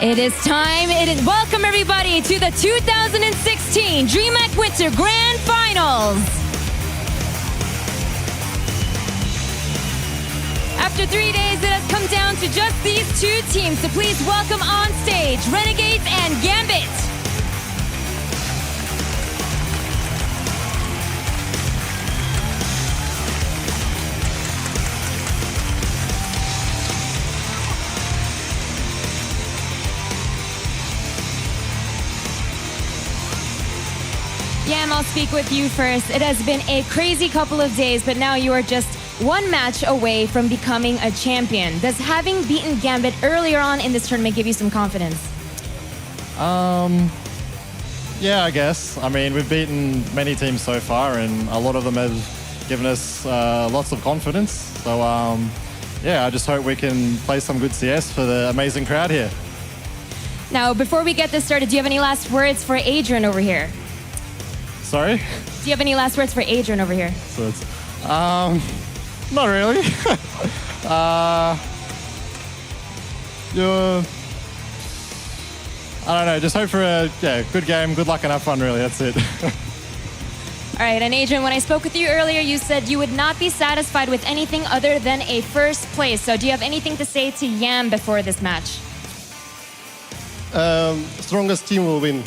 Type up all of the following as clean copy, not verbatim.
It is time. Welcome everybody to the 2016 DreamHack Winter Grand Finals. After 3 days, it has come down to just these two teams. So please welcome on stage Renegades and Gambit. Yam, I'll speak with you first. It has been a crazy couple of days, but now you are just one match away from becoming a champion. Does having beaten Gambit earlier on in this tournament give you some confidence? Yeah, I guess. I mean, we've beaten many teams so far, and a lot of them have given us lots of confidence. So, yeah, I just hope we can play some good CS for the amazing crowd here. Now, before we get this started, do you have any last words for Adrian over here? Sorry? Do you have any last words for Adrian over here? So it's, not really. I don't know, just hope for a good game, good luck and have fun really, that's it. All right, and Adrian, when I spoke with you earlier, you said you would not be satisfied with anything other than a first place. So do you have anything to say to Yam before this match? Strongest team will win.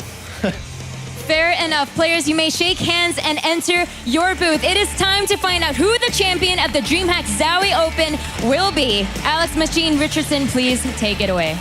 Fair enough. Players, you may shake hands and enter your booth. It is time to find out who the champion of the DreamHack Zowie Open will be. Alex Machine Richardson, please take it away.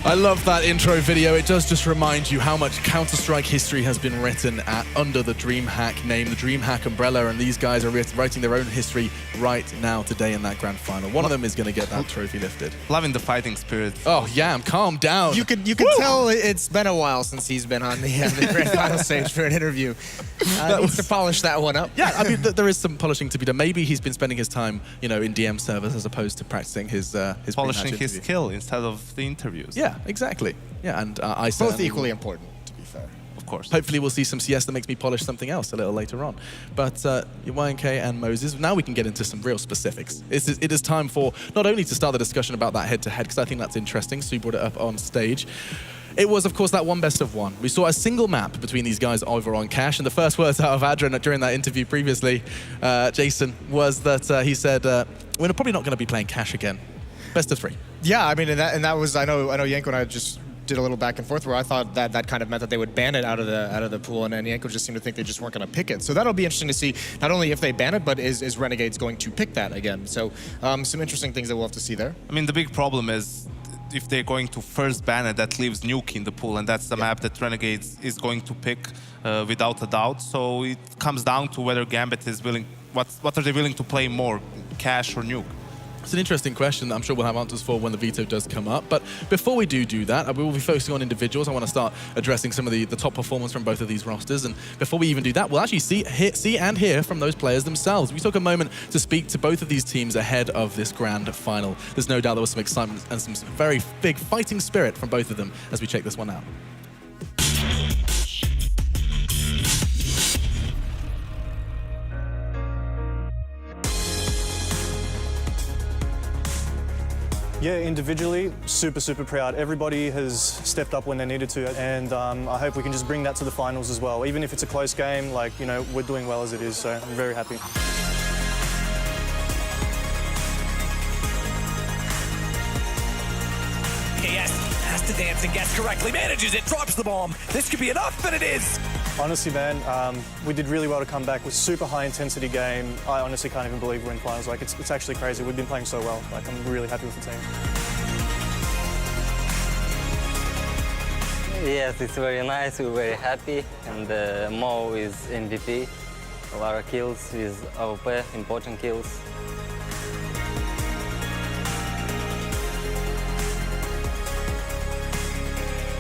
I love that intro video. It does just remind you how much Counter-Strike history has been written under the DreamHack name, the DreamHack umbrella, and these guys are writing their own history right now today in that grand final. One of them is going to get that trophy lifted. Loving the fighting spirit. Oh, Yam, calm down. You can tell it's been a while since he's been on the grand final stage for an interview. Needs to polish that one up. Yeah, I mean, there is some polishing to be done. Maybe he's been spending his time, in DM servers as opposed to practicing his polishing his interview. skill instead of the interviews. Yeah, exactly. Yeah, and I both equally important, to be fair. Of course. Hopefully we'll see some CS that makes me polish something else a little later on. But YNK and Moses, now we can get into some real specifics. It is time for not only to start the discussion about that head-to-head, because I think that's interesting. Sue brought it up on stage. It was, of course, that one best of one. We saw a single map between these guys over on Cash, and the first words out of Adrian during that interview previously, Jason, was that he said, we're probably not going to be playing Cash again. Best of 3. Yeah, I mean, and that was, I know Yanko and I just did a little back and forth where I thought that kind of meant that they would ban it out of the pool, and then Yanko just seemed to think they just weren't going to pick it. So that'll be interesting to see, not only if they ban it, but is Renegades going to pick that again? So some interesting things that we'll have to see there. I mean, the big problem is if they're going to first ban it, that leaves Nuke in the pool, and that's the map that Renegades is going to pick without a doubt. So it comes down to whether Gambit is willing, what are they willing to play more, Cash or Nuke? It's an interesting question that I'm sure we'll have answers for when the veto does come up. But before we do that, we will be focusing on individuals. I want to start addressing some of the top performance from both of these rosters. And before we even do that, we'll actually see and hear from those players themselves. We took a moment to speak to both of these teams ahead of this grand final. There's no doubt there was some excitement and some very big fighting spirit from both of them as we check this one out. Yeah, individually, super proud. Everybody has stepped up when they needed to, and I hope we can just bring that to the finals as well. Even if it's a close game, we're doing well as it is, so I'm very happy. KS has to dance and guess correctly, manages it, drops the bomb. This could be enough, and it is. Honestly, man, we did really well to come back with super high intensity game. I honestly can't even believe we're in finals. It's actually crazy. We've been playing so well. I'm really happy with the team. Yes, it's very nice. We're very happy, and Mo is MVP. A lot of kills with AWP, important kills.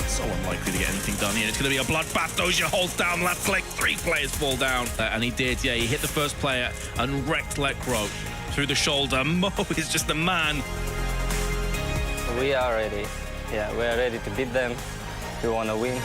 So unlikely to get anything done here. It's going to be a bloodbath. Doja holds down left click. 3 players fall down. And he did, yeah. He hit the first player and wrecked Lekro through the shoulder. Mo is just the man. We are ready. Yeah, we are ready to beat them. We want to win.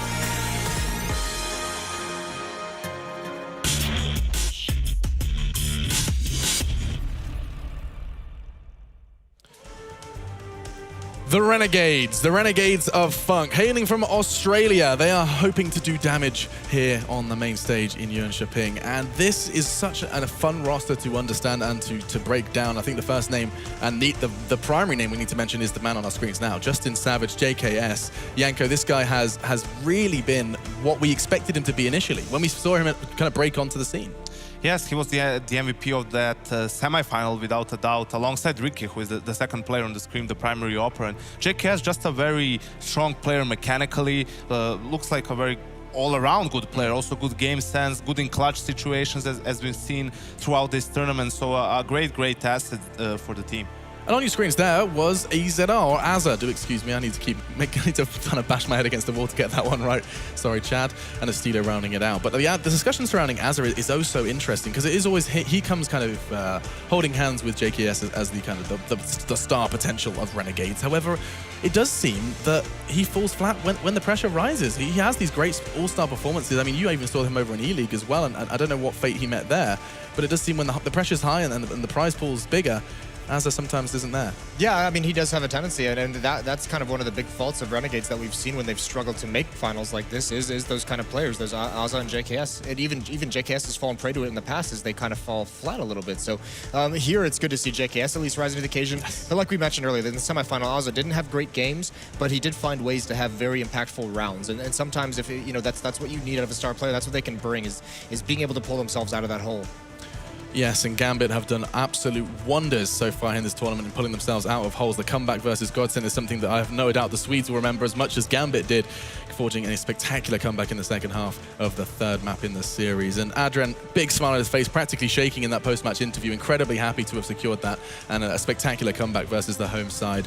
The Renegades of Funk, hailing from Australia. They are hoping to do damage here on the main stage in Jönköping. And this is such a fun roster to understand and to break down. I think the first name and the primary name we need to mention is the man on our screens now, Justin Savage, JKS. Janko, this guy has really been what we expected him to be initially when we saw him kind of break onto the scene. Yes, he was the MVP of that semi-final without a doubt, alongside Ricky, who is the second player on the screen, the primary opponent. JKS just a very strong player mechanically, looks like a very all-around good player, also good game sense, good in clutch situations as we've seen throughout this tournament. So a great asset for the team. And on your screens there was AZR, or Azza, do excuse me, I need to kind of bash my head against the wall to get that one right. Sorry, Chad, and Estilo rounding it out. But yeah, the discussion surrounding Azza is oh so interesting, because it is always, he comes kind of holding hands with JKS as the kind of the star potential of Renegades. However, it does seem that he falls flat when the pressure rises. He has these great all-star performances. I mean, you even saw him over in E-League as well, and I don't know what fate he met there, but it does seem when the pressure's high and the prize pool's bigger, Azza sometimes isn't there. Yeah, I mean, he does have a tendency, and that's kind of one of the big faults of Renegades that we've seen when they've struggled to make finals like this is those kind of players, those Azza and JKS. And even JKS has fallen prey to it in the past as they kind of fall flat a little bit. So here it's good to see JKS at least rising to the occasion. But like we mentioned earlier, in the semifinal, Azza didn't have great games, but he did find ways to have very impactful rounds. And sometimes if that's what you need out of a star player, that's what they can bring is being able to pull themselves out of that hole. Yes, and Gambit have done absolute wonders so far in this tournament in pulling themselves out of holes. The comeback versus Godsend is something that I have no doubt the Swedes will remember as much as Gambit did, forging a spectacular comeback in the second half of the third map in the series. And Adrian, big smile on his face, practically shaking in that post-match interview, incredibly happy to have secured that, and a spectacular comeback versus the home side.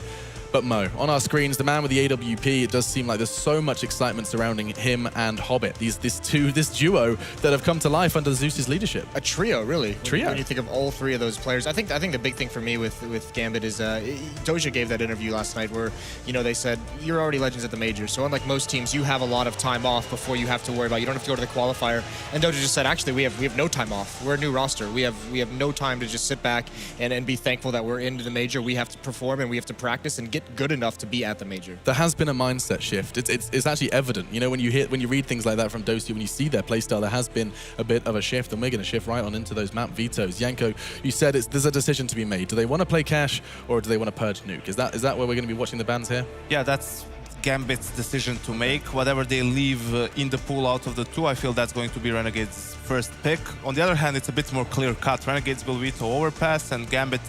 But Mo, on our screens, the man with the AWP, it does seem like there's so much excitement surrounding him and Hobbit. This duo that have come to life under Zeus's leadership. A trio, really. Trio. When you think of all three of those players. I think the big thing for me with Gambit is Doja gave that interview last night where, they said, you're already legends at the majors. So unlike most teams, you have a lot of time off before you have to worry about, you don't have to go to the qualifier. And Doja just said, actually, we have no time off. We're a new roster. We have no time to just sit back and be thankful that we're into the major. We have to perform and we have to practice and get good enough to be at the major. There has been a mindset shift. It's actually evident. When you read things like that from Dosia, when you see their playstyle, there has been a bit of a shift, and we're going to shift right on into those map vetoes. Janko, you said there's a decision to be made. Do they want to play cash or do they want to purge nuke? Is that where we're going to be watching the bans here? Yeah, that's Gambit's decision to make. Whatever they leave in the pool out of the two, I feel that's going to be Renegades' first pick. On the other hand, it's a bit more clear-cut. Renegades will veto Overpass, and Gambit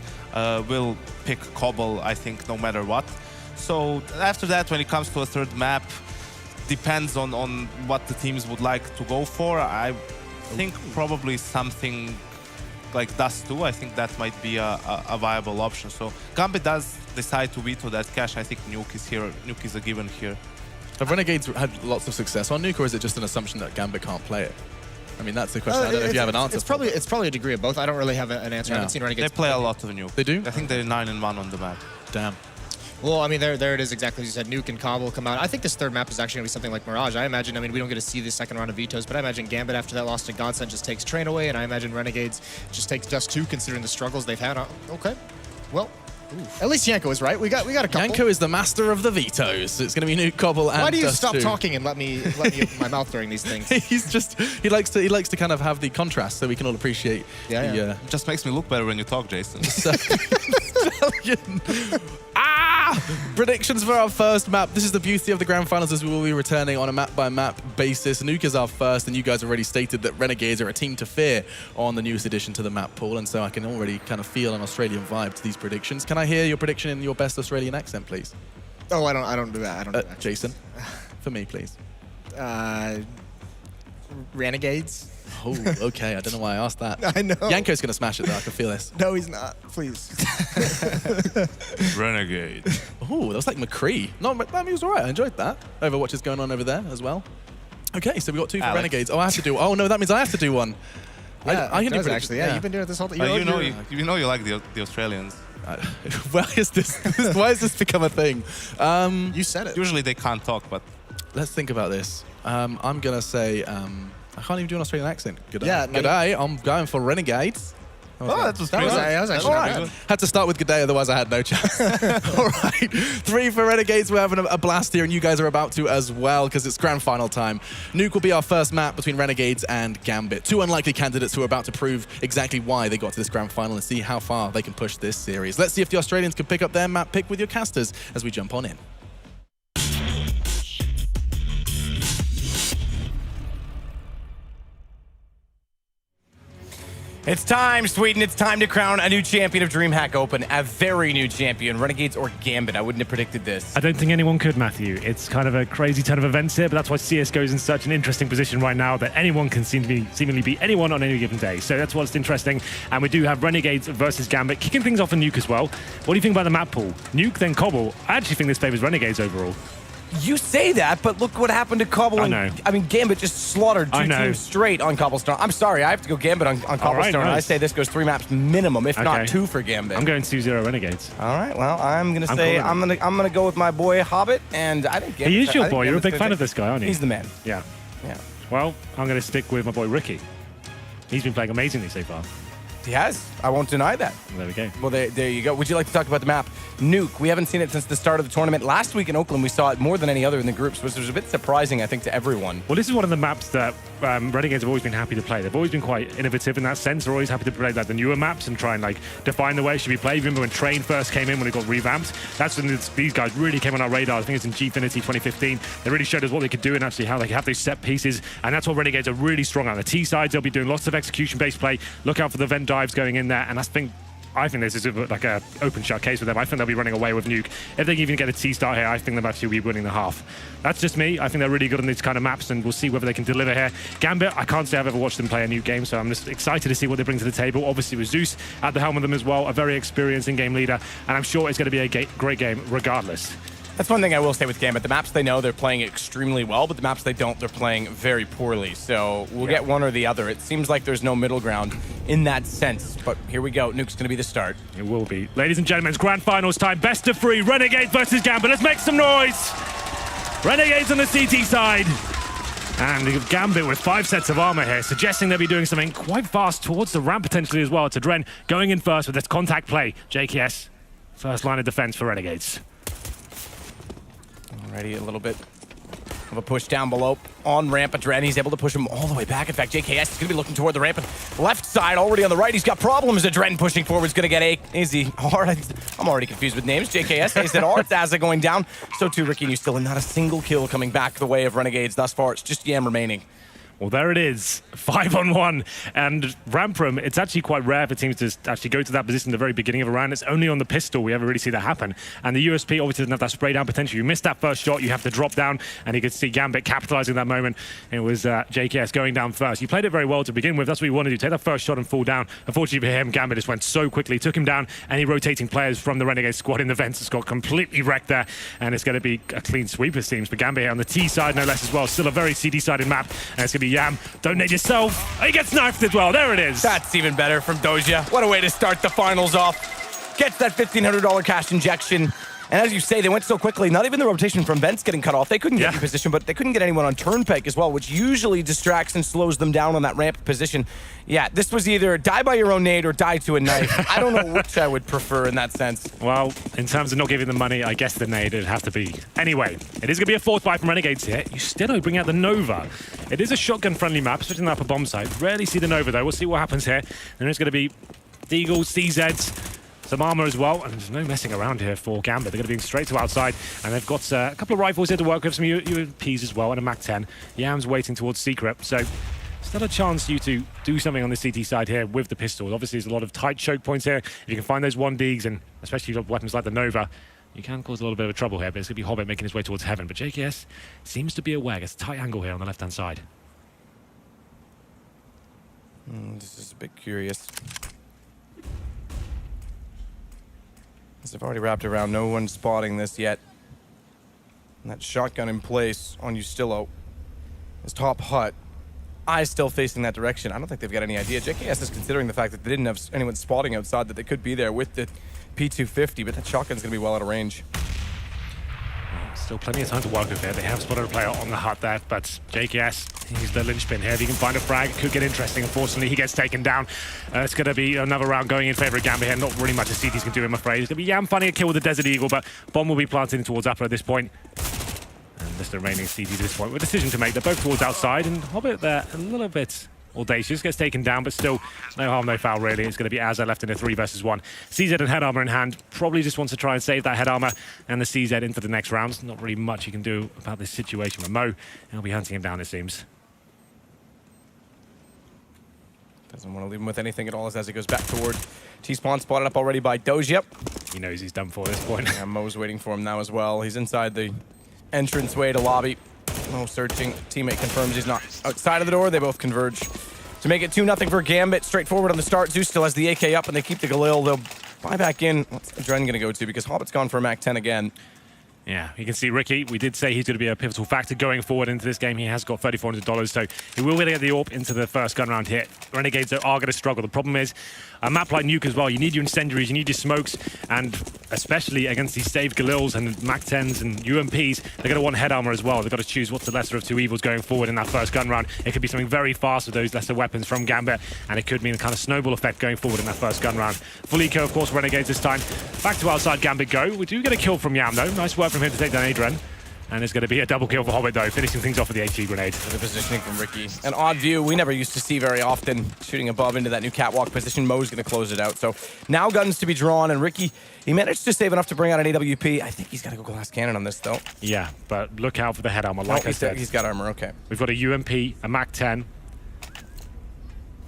will pick Cobble, I think, no matter what. So after that, when it comes to a third map, depends on what the teams would like to go for. I think probably something like Dust 2. I think that might be a viable option. So Gambit does decide to veto that cash. I think Nuke is here. Nuke is a given here. Have Renegades had lots of success on Nuke, or is it just an assumption that Gambit can't play it? I mean, that's the question. I don't know if you have an answer. It's probably a degree of both. I don't really have an answer. Yeah. I haven't seen Renegades. They play a lot of Nuke. They do? I think they're 9-1 on the map. Damn. Well, I mean, there it is exactly as you said. Nuke and Cobble come out. I think this third map is actually going to be something like Mirage. I mean, we don't get to see the second round of vetoes, but I imagine Gambit after that loss to Godsend just takes Train away, and I imagine Renegades just takes Dust 2 considering the struggles they've had. Okay, well, at least Janko is right. We got a couple. Janko is the master of the vetoes. It's going to be Nuke, Cobble, and Why do you Dust stop 2. talking and let me open my mouth during these things? he likes to kind of have the contrast so we can all appreciate. It just makes me look better when you talk, Jason. Predictions for our first map. This is the beauty of the grand finals, as we will be returning on a map-by-map basis. Nuke is our first, and you guys already stated that Renegades are a team to fear on the newest addition to the map pool, and so I can already kind of feel an Australian vibe to these predictions. Can I hear your prediction in your best Australian accent, please? Oh, I don't do that. I don't do that. Jason, for me, please. Renegades. Oh, okay. I don't know why I asked that. I know. Janko's going to smash it, though. I can feel this. No, he's not. Please. Renegade. Oh, that was like McCree. No, but I mean, he was all right. I enjoyed that. Overwatch is going on over there as well. Okay, so we got two for Alex. Renegades. Oh, I have to do. Oh no, that means I have to do one. Yeah, I can do actually. Yeah, you've been doing it this whole time. You like the Australians. Why is this? Why has this become a thing? You said it. Usually they can't talk, but Let's think about this. I'm gonna say. I can't even do an Australian accent. Good day. Yeah, no, Good day. I'm going for Renegades. That was That was actually not bad. Had to start with good day, otherwise I had no chance. All right, 3 for Renegades. We're having a blast here, and you guys are about to as well, because it's grand final time. Nuke will be our first map between Renegades and Gambit. 2 unlikely candidates who are about to prove exactly why they got to this grand final and see how far they can push this series. Let's see if the Australians can pick up their map pick with your casters as we jump on in. It's time, Sweden. It's time to crown a new champion of DreamHack Open, a very new champion, Renegades or Gambit. I wouldn't have predicted this. I don't think anyone could, Matthew. It's kind of a crazy turn of events here, but that's why CSGO is in such an interesting position right now that anyone can seemingly beat anyone on any given day. So that's what's interesting. And we do have Renegades versus Gambit, kicking things off in Nuke as well. What do you think about the map pool? Nuke, then Cobble. I actually think this favors Renegades overall. You say that, but look what happened to Cobble. I know. I mean, Gambit just slaughtered 2 teams straight on Cobblestone. I'm sorry, I have to go Gambit on Cobblestone. Right, nice. I say this goes 3 maps minimum, if not 2 for Gambit. I'm going 2-0 Renegades. All right, well, I'm gonna go with my boy Hobbit, and I think Gambit. He is your boy. You're a big fan of this guy, aren't you? He's the man. Yeah. Yeah. Well, I'm going to stick with my boy Ricky. He's been playing amazingly so far. He has. I won't deny that. There we go. Well, there you go. Would you like to talk about the map? Nuke. We haven't seen it since the start of the tournament. Last week in Oakland, we saw it more than any other in the groups, which was a bit surprising, I think, to everyone. Well, this is one of the maps that Renegades have always been happy to play. They've always been quite innovative in that sense. They're always happy to play like the newer maps and try and like define the way it should be played. Remember when Train first came in, when it got revamped? That's when these guys really came on our radar. I think it's in Gfinity 2015. They really showed us what they could do and actually how they have those set pieces. And that's what Renegades are really strong on. The T sides, they'll be doing lots of execution-based play. Look out for the vent dives going in there. And I think this is like a open shut case for them. I think they'll be running away with Nuke. If they even get a T start here, I think they'll actually be winning the half. That's just me. I think they're really good on these kind of maps, and we'll see whether they can deliver here. Gambit, I can't say I've ever watched them play a Nuke game, so I'm just excited to see what they bring to the table. Obviously with Zeus at the helm of them as well, a very experienced in-game leader, and I'm sure it's going to be a great game regardless. That's one thing I will say with Gambit. The maps they know, they're playing extremely well, but the maps they don't, they're playing very poorly. So we'll get one or the other. It seems like there's no middle ground in that sense. But here we go. Nuke's going to be the start. It will be. Ladies and gentlemen, it's grand finals time. Best of 3. Renegades versus Gambit. Let's make some noise. Renegades on the CT side. And Gambit with 5 sets of armor here, suggesting they'll be doing something quite fast towards the ramp potentially as well. To Dren going in first with this contact play. JKS, first line of defense for Renegades. Already a little bit of a push down below on ramp at Dren. He's able to push him all the way back. In fact, JKS is going to be looking toward the ramp. Left side, already on the right. He's got problems. Dren pushing forward is going to get a Izzy R. I'm already confused with names. JKS, AZ R, Daza going down. So too, Ricky, and you still not a single kill coming back the way of Renegades thus far. It's just Yam remaining. Well, there it is, 5-on-1. And ramp room, it's actually quite rare for teams to actually go to that position at the very beginning of a round. It's only on the pistol we ever really see that happen. And the USP obviously doesn't have that spray down potential. You miss that first shot, you have to drop down, and you could see Gambit capitalizing that moment. It was JKS going down first. You played it very well to begin with. That's what you want to do, take that first shot and fall down. Unfortunately for him, Gambit just went so quickly, took him down, any rotating players from the Renegade squad in the vents has got completely wrecked there. And it's going to be a clean sweep, it seems, for Gambit here on the T side, no less as well. Still a very CD-sided map, and it's going to be Yam. Donate yourself. He gets knifed as well. There it is. That's even better from Doja. What a way to start the finals off. Gets that $1,500 cash injection. And as you say, they went so quickly. Not even the rotation from Vents getting cut off. They couldn't get in position, but they couldn't get anyone on Turnpike as well, which usually distracts and slows them down on that ramp position. Yeah, this was either die by your own nade or die to a knife. I don't know which I would prefer in that sense. Well, in terms of not giving them money, I guess the nade it'd have to be. Anyway, it is going to be a 4th buy from Renegades here. You still don't bring out the Nova. It is a shotgun-friendly map, especially in the upper bomb side. Rarely see the Nova, though. We'll see what happens here. There is going to be Deagles, CZs, some armor as well, and there's no messing around here for Gambit. They're going to be straight to outside, and they've got a couple of rifles here to work with, some UMPs as well, and a MAC-10. Yam's waiting towards Secret, so still a chance for you to do something on the CT side here with the pistol. Obviously, there's a lot of tight choke points here. If you can find those 1Ds, and especially weapons like the Nova, you can cause a little bit of trouble here, but it's going to be Hobbit making his way towards heaven. But JKS seems to be aware. It's a tight angle here on the left-hand side. This is a bit curious. They've already wrapped around. No one's spotting this yet. And that shotgun in place on Ustillo. His top hut. Eyes still facing that direction. I don't think they've got any idea. JKS is considering the fact that they didn't have anyone spotting outside that they could be there with the P250, but that shotgun's going to be well out of range. Still plenty of time to work with here. They have spotted a player on the hut there, but JKS, he's the linchpin here. If he can find a frag, it could get interesting. Unfortunately, he gets taken down. It's going to be another round going in favor of Gambit here. Not really much a CTs can do, I'm afraid. It's going to be Yam finding a kill with the Desert Eagle, but bomb will be planted towards upper at this point. And just the remaining CTs at this point with a decision to make. They're both towards outside, and Hobbit there a little bit audacious, gets taken down, but still no harm, no foul really. It's going to be Azza left in a 3 versus 1. CZ and head armor in hand, probably just wants to try and save that head armor and the CZ into the next round. Not really much he can do about this situation with Mo. He'll be hunting him down, it seems. Doesn't want to leave him with anything at all as he goes back toward T-spawn, spotted up already by Doja. He knows he's done for this point. And Mo's waiting for him now as well. He's inside the entranceway to lobby. Mo searching. Teammate confirms he's not outside of the door. They both converge to make it 2-0 for Gambit. Straightforward on the start. Zeus still has the AK up, and they keep the Galil. They'll buy back in. What's Dren going to go to? Because Hobbit's gone for a Mac 10 again. Yeah, you can see Ricky. We did say he's going to be a pivotal factor going forward into this game. He has got $3,400, so he will get the AWP into the first gun round here. Renegades are going to struggle. The problem is, a map like Nuke as well, you need your incendiaries, you need your smokes, and especially against these saved Galils and Mac 10s and UMPs, they're going to want head armor as well. They've got to choose what's the lesser of two evils going forward in that first gun round. It could be something very fast with those lesser weapons from Gambit, and it could mean a kind of snowball effect going forward in that first gun round. Full eco, of course, Renegades this time. Back to outside Gambit go. We do get a kill from Yam, though. Nice work from him to take down Adren. And it's going to be a double kill for Hobbit, though, finishing things off with the HE grenade. The positioning from Ricky. An odd view we never used to see very often. Shooting above into that new catwalk position. Mo's going to close it out. So now guns to be drawn, and Ricky, he managed to save enough to bring out an AWP. I think he's got to go glass cannon on this, though. Yeah, but look out for the head armor, like I said. He's got armor, okay. We've got a UMP, a Mac 10.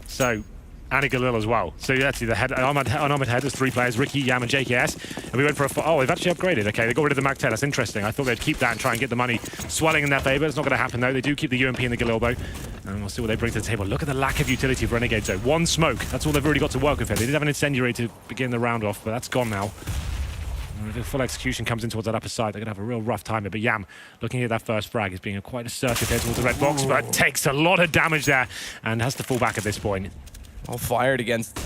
So, and a Galil as well. So actually the head, unarmored head, there's 3 players, Ricky, Yam, and JKS. And we went for a, oh, they've actually upgraded. Okay, they got rid of the Mac 10, that's interesting. I thought they'd keep that and try and get the money swelling in their favor. It's not going to happen though. They do keep the UMP and the Galil though. And we'll see what they bring to the table. Look at the lack of utility of Renegades though. 1 smoke, that's all they've already got to work with here. They did have an incendiary to begin the round off, but that's gone now. And if the full execution comes in towards that upper side, they're going to have a real rough time here. But Yam, looking at that first frag, is being quite assertive here towards the red box, but takes a lot of damage there and has to fall back at this point. All fired against.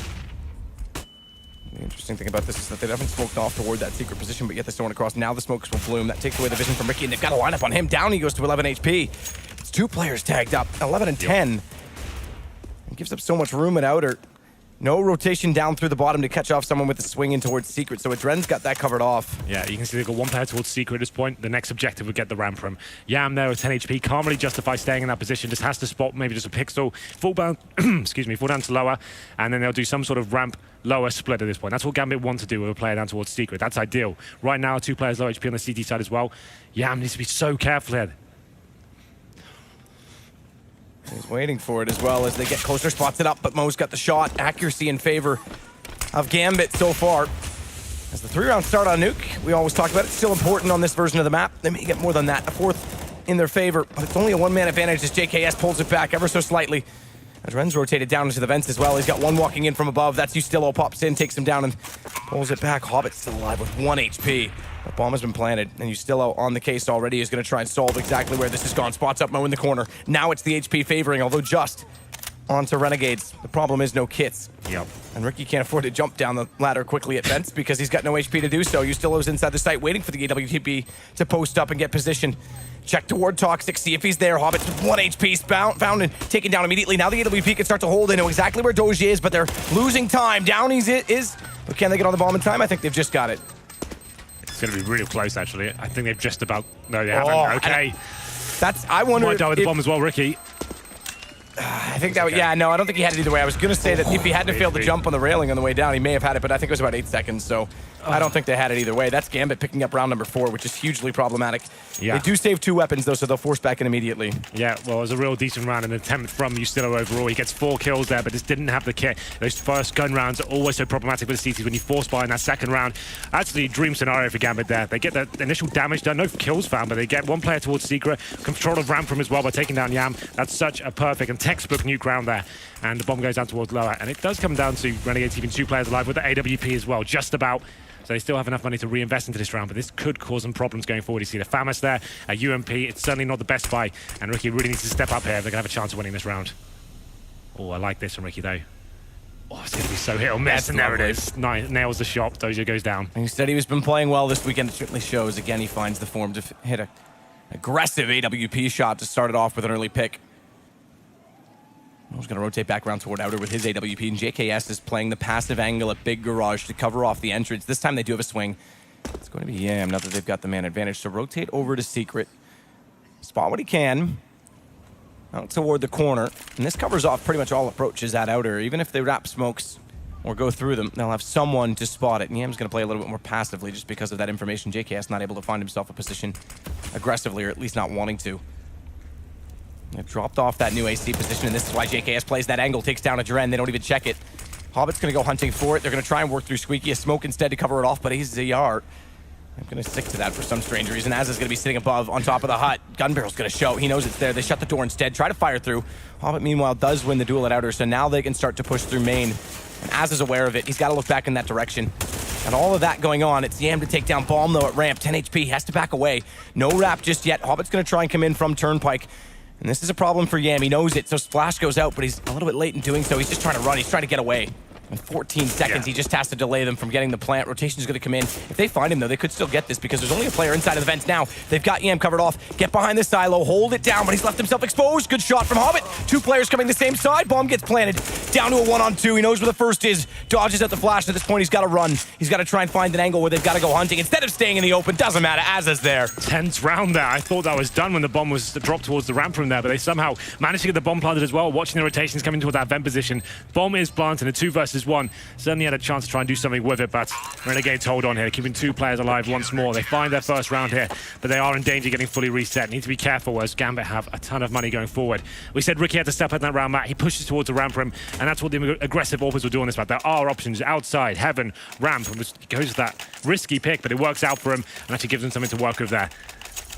The interesting thing about this is that they haven't smoked off toward that secret position, but yet they're throwing across. Now the smokes will bloom. That takes away the vision from Ricky, and they've got a lineup on him. Down he goes to 11 HP. It's 2 players tagged up, 11 and 10. It gives up so much room at outer. No rotation down through the bottom to catch off someone with a swing in towards secret, so Adren's got that covered off. Yeah, you can see they've got 1 player towards secret at this point. The next objective would get the ramp from Yam there with 10 HP. Can't really justify staying in that position, just has to spot maybe just a pixel. Fall down, excuse me, fall down to lower, and then they'll do some sort of ramp lower split at this point. That's what Gambit want to do with a player down towards secret. That's ideal. Right now, 2 players low HP on the CT side as well. Yam needs to be so careful here. He's waiting for it as well as they get closer, spots it up, but Mo's got the shot. Accuracy in favor of Gambit so far. As the 3-round start on Nuke, we always talk about it, still important on this version of the map. They may get more than that, a 4th in their favor, but it's only a 1-man advantage as JKS pulls it back ever so slightly. Adren's rotated down into the vents as well. He's got 1 walking in from above. That's Ustillo, pops in, takes him down and pulls it back. Hobbit's still alive with 1 HP. The bomb has been planted, and Ustillo on the case already is going to try and solve exactly where this has gone. Spots up Mo in the corner. Now it's the HP favoring, although just onto Renegades. The problem is no kits. Yep. And Ricky can't afford to jump down the ladder quickly at vents because he's got no HP to do so. Ustillo's inside the site waiting for the AWTB to post up and get position. Check toward Toxic, see if he's there. Hobbit's with 1 HP, found and taken down immediately. Now the AWP can start to hold. They know exactly where Doji is, but they're losing time. Down he is, but can they get on the bomb in time? I think they've just got it. It's going to be really close, actually. I think they've just about... No, they haven't. Okay. I wonder might die with the bomb as well, Ricky. I think that, yeah, no, I don't think he had it either way. I was going to say that if he hadn't failed to jump on the railing on the way down, he may have had it, but I think it was about 8 seconds, so I don't think they had it either way. That's Gambit picking up round number 4, which is hugely problematic. Yeah. They do save 2 weapons, though, so they'll force back in immediately. Yeah, well, it was a real decent round, an attempt from Ustillo overall. He gets 4 kills there, but just didn't have the kit. Those first gun rounds are always so problematic with the CTs when you force buy in that second round. Actually, dream scenario for Gambit there. They get the initial damage done, no kills found, but they get 1 player towards secret, control of ramp from as well by taking down Yam. That's such a perfect and textbook nuke round there. And the bomb goes down towards lower, and it does come down to Renegades keeping 2 players alive with the AWP as well, just about. So they still have enough money to reinvest into this round, but this could cause some problems going forward. You see the FAMAS there, a UMP. It's certainly not the best buy, and Ricky really needs to step up here if they're going to have a chance of winning this round. Oh, I like this from Ricky, though. Oh, it's going to be so hit or miss, That's and there lovely. it is. Nails the shot. Dozier goes down. And he said he's been playing well this weekend. It certainly shows. Again, he finds the form to hit an aggressive AWP shot to start it off with an early pick. He's going to rotate back around toward Outer with his AWP, and JKS is playing the passive angle at Big Garage to cover off the entrance. This time they do have a swing. It's going to be Yam now that they've got the man advantage. So rotate over to Secret. Spot what he can. Out toward the corner. And this covers off pretty much all approaches at Outer. Even if they wrap smokes or go through them, they'll have someone to spot it. And Yam's going to play a little bit more passively just because of that information. JKS not able to find himself a position aggressively, or at least not wanting to. They've dropped off that new AC position, and this is why JKS plays that angle, takes down a Dren. They don't even check it. Hobbit's going to go hunting for it. They're going to try and work through Squeaky. A smoke instead to cover it off, but he's ZR. I'm going to stick to that for some strange reason. Az is going to be sitting above on top of the hut. Gun barrel's going to show. He knows it's there. They shut the door instead. Try to fire through. Hobbit, meanwhile, does win the duel at Outer, so now they can start to push through main. And Az is aware of it. He's got to look back in that direction. And all of that going on, it's Yam to take down Bomb, though, at ramp. 10 HP, has to back away. No wrap just yet. Hobbit's going to try and come in from Turnpike. And this is a problem for Yam. He knows it, so Splash goes out, but he's a little bit late in doing so. He's just trying to run. He's trying to get away. In 14 seconds, he just has to delay them from getting the plant. Rotation's going to come in. If they find him, though, they could still get this because there's only a player inside of the vents now. They've got Yam covered off. Get behind the silo, hold it down, but he's left himself exposed. Good shot from Hobbit. Two players coming the same side. Bomb gets planted. Down to a 1-on-2. He knows where the first is. Dodges at the flash. At this point, he's got to run. He's got to try and find an angle where they've got to go hunting. Instead of staying in the open, doesn't matter. Az is there. Tense round there. I thought that was done when the bomb was dropped towards the ramp from there, but they somehow managed to get the bomb planted as well. Watching the rotations coming towards that vent position. Bomb is planted, a 2 versus 1. Certainly had a chance to try and do something with it, but Renegades hold on here, keeping 2 players alive once more. They find their first round here, but they are in danger getting fully reset. Need to be careful as Gambit have a ton of money going forward. We said Ricky had to step out in that round, Matt. He pushes towards the ramp rim, and that's what the aggressive Orphans will do on this map. There are options outside, heaven, ramp, and goes to that risky pick, but it works out for him and actually gives them something to work with there.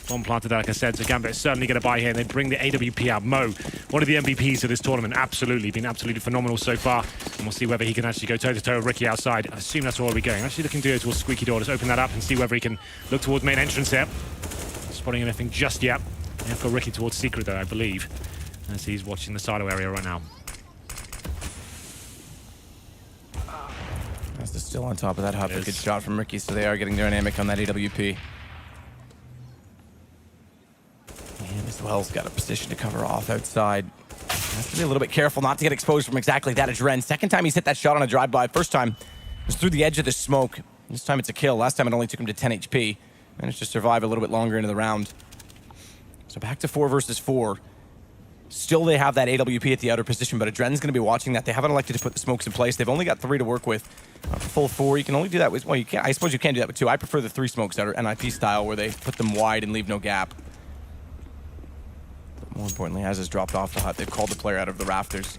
Bomb planted, like I said, so Gambit is certainly going to buy here, and they bring the AWP out. Mo, one of the MVPs of this tournament, absolutely, been absolutely phenomenal so far, and we'll see whether he can actually go toe-to-toe with Ricky outside. I assume that's where we're going. Actually looking to go towards Squeaky Door. Let's open that up and see whether he can look towards main entrance here. Spotting anything just yet. They have got Ricky towards Secret, though, I believe, as he's watching the silo area right now. That's still on top of that hut. Good shot from Ricky, so they are getting dynamic on that AWP. And as well's got a position to cover off outside. Has to be a little bit careful not to get exposed from exactly that Adren. Second time he's hit that shot on a drive-by. First time was through the edge of the smoke. This time it's a kill. Last time it only took him to 10 HP. Managed to survive a little bit longer into the round. So back to 4 versus 4. Still they have that AWP at the outer position, but Adren's going to be watching that. They haven't elected to put the smokes in place. They've only got 3 to work with. Full 4, you can only do that with, well, you can. I suppose you can do that with 2. I prefer the 3 smokes that are NIP style where they put them wide and leave no gap. More importantly, Az has dropped off the hut. They've called the player out of the rafters.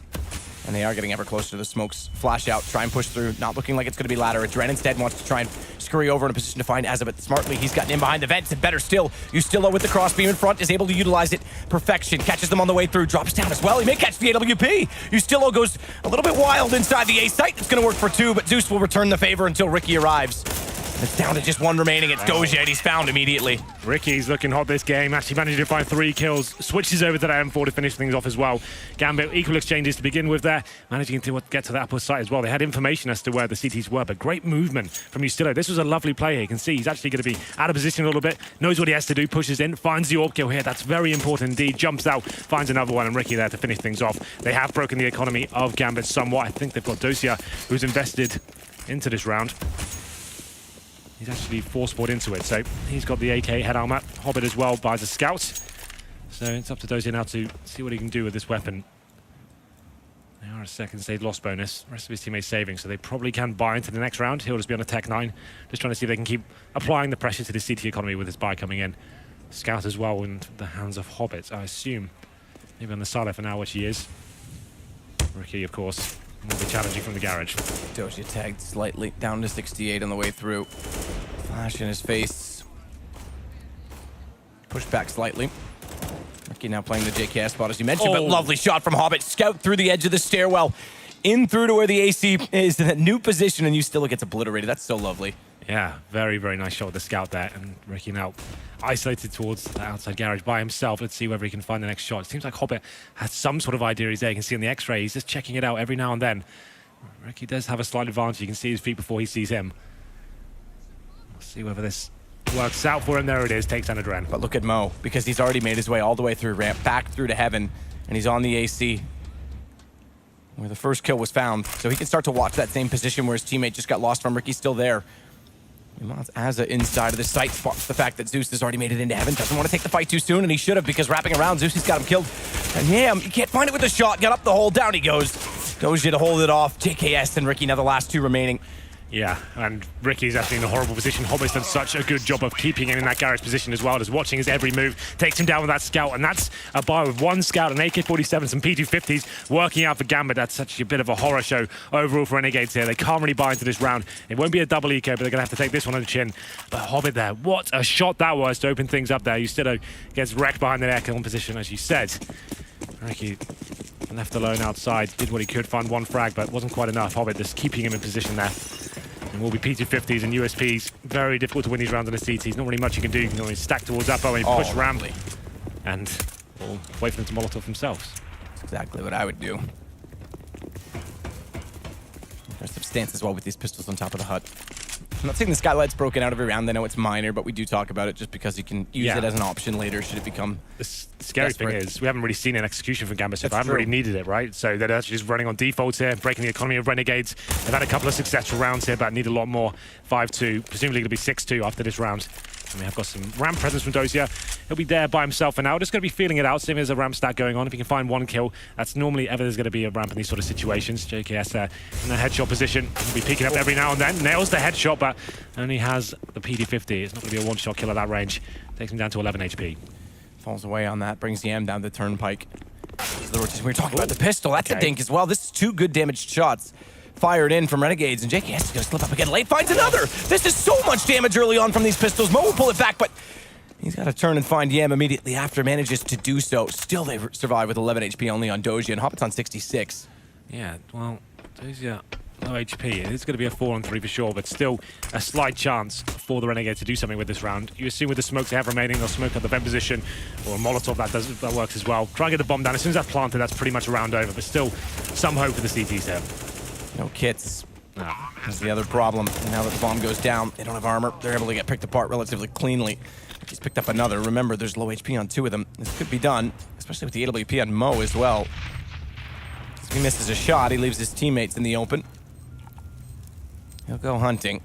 And they are getting ever closer to the smokes. Flash out, try and push through. Not looking like it's going to be ladder. Adren instead wants to try and scurry over in a position to find Az, but smartly he's gotten in behind the vents. And better still, Ustilo with the crossbeam in front is able to utilize it. Perfection. Catches them on the way through. Drops down as well. He may catch the AWP. Ustilo goes a little bit wild inside the A site. It's going to work for 2, but Zeus will return the favor until Ricky arrives. It's down to just 1 remaining. It's Doja, and he's found immediately. Ricky's looking hot this game, actually managing to find 3 kills. Switches over to that M4 to finish things off as well. Gambit, equal exchanges to begin with there. Managing to get to the upper site as well. They had information as to where the CTs were, but great movement from Ustilo. This was a lovely play here. You can see he's actually going to be out of position a little bit. Knows what he has to do, pushes in, finds the AWP kill here. That's very important indeed. Jumps out, finds another one, and Ricky there to finish things off. They have broken the economy of Gambit somewhat. I think they've got Dosia, who's invested into this round. He's actually force-poured into it, so he's got the AK head armor. Hobbit as well buys a scout. So it's up to Dozier now to see what he can do with this weapon. They are a second stage loss bonus. The rest of his teammates saving, so they probably can buy into the next round. He'll just be on a Tech 9. Just trying to see if they can keep applying the pressure to the CT economy with his buy coming in. Scout as well in the hands of Hobbit, I assume. Maybe on the silo for now, which he is. Ricky, of course, will be challenging from the garage. Doja tagged slightly, down to 68 on the way through. Flash in his face. Pushed back slightly. Ricky now playing the JKS spot, as you mentioned, but lovely shot from Hobbit. Scout through the edge of the stairwell. In through to where the AC is in that new position, and Ustilo gets obliterated. That's so lovely. Yeah, very, very nice shot with the scout there. And Ricky now isolated towards the outside garage by himself. Let's see whether he can find the next shot. It seems like Hobbit has some sort of idea he's there. You can see on the X-ray, he's just checking it out every now and then. Ricky does have a slight advantage. You can see his feet before he sees him. We'll see whether this works out for him. There it is, takes down Adren. But look at Mo, because he's already made his way all the way through ramp, back through to heaven, and he's on the AC, where the first kill was found. So he can start to watch that same position where his teammate just got lost from. Ricky's still there. Iman's Azza inside of the site, spots the fact that Zeus has already made it into heaven, doesn't want to take the fight too soon, and he should have, because wrapping around, Zeus has got him killed. And yeah, you can't find it with the shot, got up the hole, down he goes. Doja to hold it off, JKS and Ricky now the last two remaining. Yeah, and Ricky's actually in a horrible position. Hobbit's done such a good job of keeping him in that garage position as well, as watching his every move, takes him down with that scout, and that's a buy with one scout, an AK-47, some P250s, working out for Gambit. That's such a bit of a horror show overall for Renegades here. They can't really buy into this round. It won't be a double eco, but they're going to have to take this one on the chin. But Hobbit there, what a shot that was to open things up there. Yustido gets wrecked behind the neck on position, as you said. Ricky left alone outside, did what he could, find one frag, but wasn't quite enough. Hobbit just keeping him in position there. And will be P250s and USPs. Very difficult to win these rounds on the CTs. Not really much you can do. You can only stack towards Uppo and push ramp. And we'll wait for them to Molotov themselves. That's exactly what I would do. There's some stance as well with these pistols on top of the hut. I'm not saying the skylight's broken out every round. I know it's minor, but we do talk about it just because you can use it as an option later should it become The scary thing is we haven't really seen an execution from Gambit, so I haven't true. really needed it, right? So they're actually just running on defaults here, breaking the economy of Renegades. They've had a couple of successful rounds here, but need a lot more. 5-2, presumably going to be 6-2 after this round. And we have got some ramp presence from Dozier. He'll be there by himself for now. Just going to be feeling it out, seeing there's a ramp stack going on. If he can find one kill, that's normally ever there's going to be a ramp in these sort of situations. JKS there in the headshot position. He'll be peeking up every now and then. Nails the headshot, but only has the PD-50. It's not going to be a one-shot kill at that range. Takes him down to 11 HP. falls away on that, brings the M down the turnpike. The rotation. We were talking about the pistol. That's a dink as well. This is two good damaged shots fired in from Renegades, and JKS is going to slip up again late, finds another. This is so much damage early on from these pistols. Mo will pull it back, but he's got to turn and find Yam immediately after, manages to do so. Still, they survive with 11 HP only on Doji, and Hobbit's on 66. Yeah, well, Dozier, low HP. It's going to be a 4-on-3 for sure, but still a slight chance for the Renegades to do something with this round. You assume with the smokes they have remaining, they'll smoke at the vent position, or a Molotov, that works as well. Try and get the bomb down. As soon as that's planted, that's pretty much a round over, but still some hope for the CTs there. No kits. That's the other problem. And now that the bomb goes down, they don't have armor. They're able to get picked apart relatively cleanly. He's picked up another. Remember, there's low HP on two of them. This could be done, especially with the AWP on Mo as well. If he misses a shot, he leaves his teammates in the open. He'll go hunting.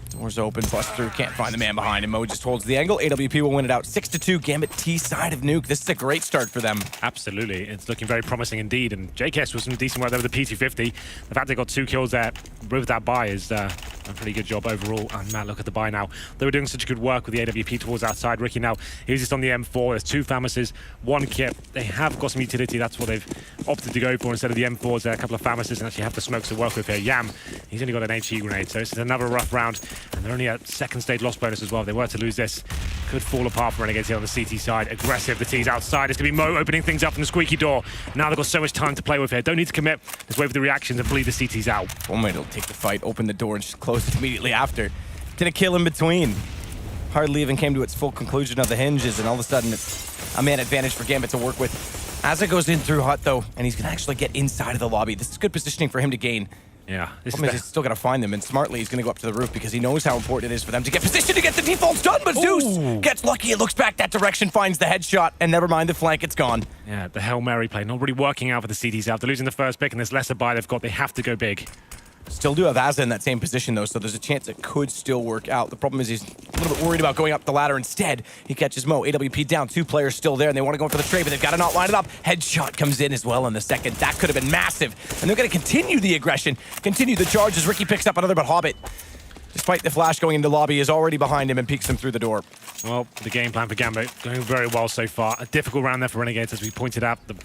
Doors open, bust through, can't find the man behind him. Mo just holds the angle. AWP will win it out 6-2. Gambit T side of Nuke. This is a great start for them. Absolutely. It's looking very promising indeed. And JKS was some decent work there with the PT-50. The fact they got 2 kills there with that buy is a pretty good job overall. And Matt, look at the buy now. They were doing such good work with the AWP towards outside. Ricky now, he's just on the M4. There's 2 Famases, 1 kit. They have got some utility. That's what they've opted to go for instead of the M4s. There are a couple of Famases and actually have the smokes to work with here. Yam, he's only got an HE grenade. So this is another rough round. And they're only at second stage loss bonus as well. If they were to lose this, could fall apart for Renegades here on the CT side. Aggressive, the T's outside. It's going to be Mo opening things up from the squeaky door. Now they've got so much time to play with here. Don't need to commit. Just wait for the reactions and bleed the CTs out. Fullmate will take the fight, open the door, and just close it immediately after. Did a kill in between. Hardly even came to its full conclusion of the hinges, and all of a sudden it's a man advantage for Gambit to work with. As it goes in through Hut, though, and he's going to actually get inside of the lobby. This is good positioning for him to gain. Yeah. He's still got to find them, and smartly he's going to go up to the roof because he knows how important it is for them to get positioned to get the defaults done, but Zeus gets lucky. It looks back that direction, finds the headshot, and never mind the flank, it's gone. Yeah, the Hail Mary play not really working out for the CTs after losing the first pick, and this lesser buy they've got, they have to go big. Still do have Azza in that same position, though, so there's a chance it could still work out. The problem is he's a little bit worried about going up the ladder. Instead, he catches Mo. AWP down, 2 players still there, and they want to go in for the trade, but they've got to not line it up. Headshot comes in as well in the second. That could have been massive. And they're going to continue the aggression, continue the charge as Ricky picks up another, but Hobbit, despite the flash going into lobby, is already behind him and peeks him through the door. Well, the game plan for Gambit going very well so far. A difficult round there for Renegades, as we pointed out. The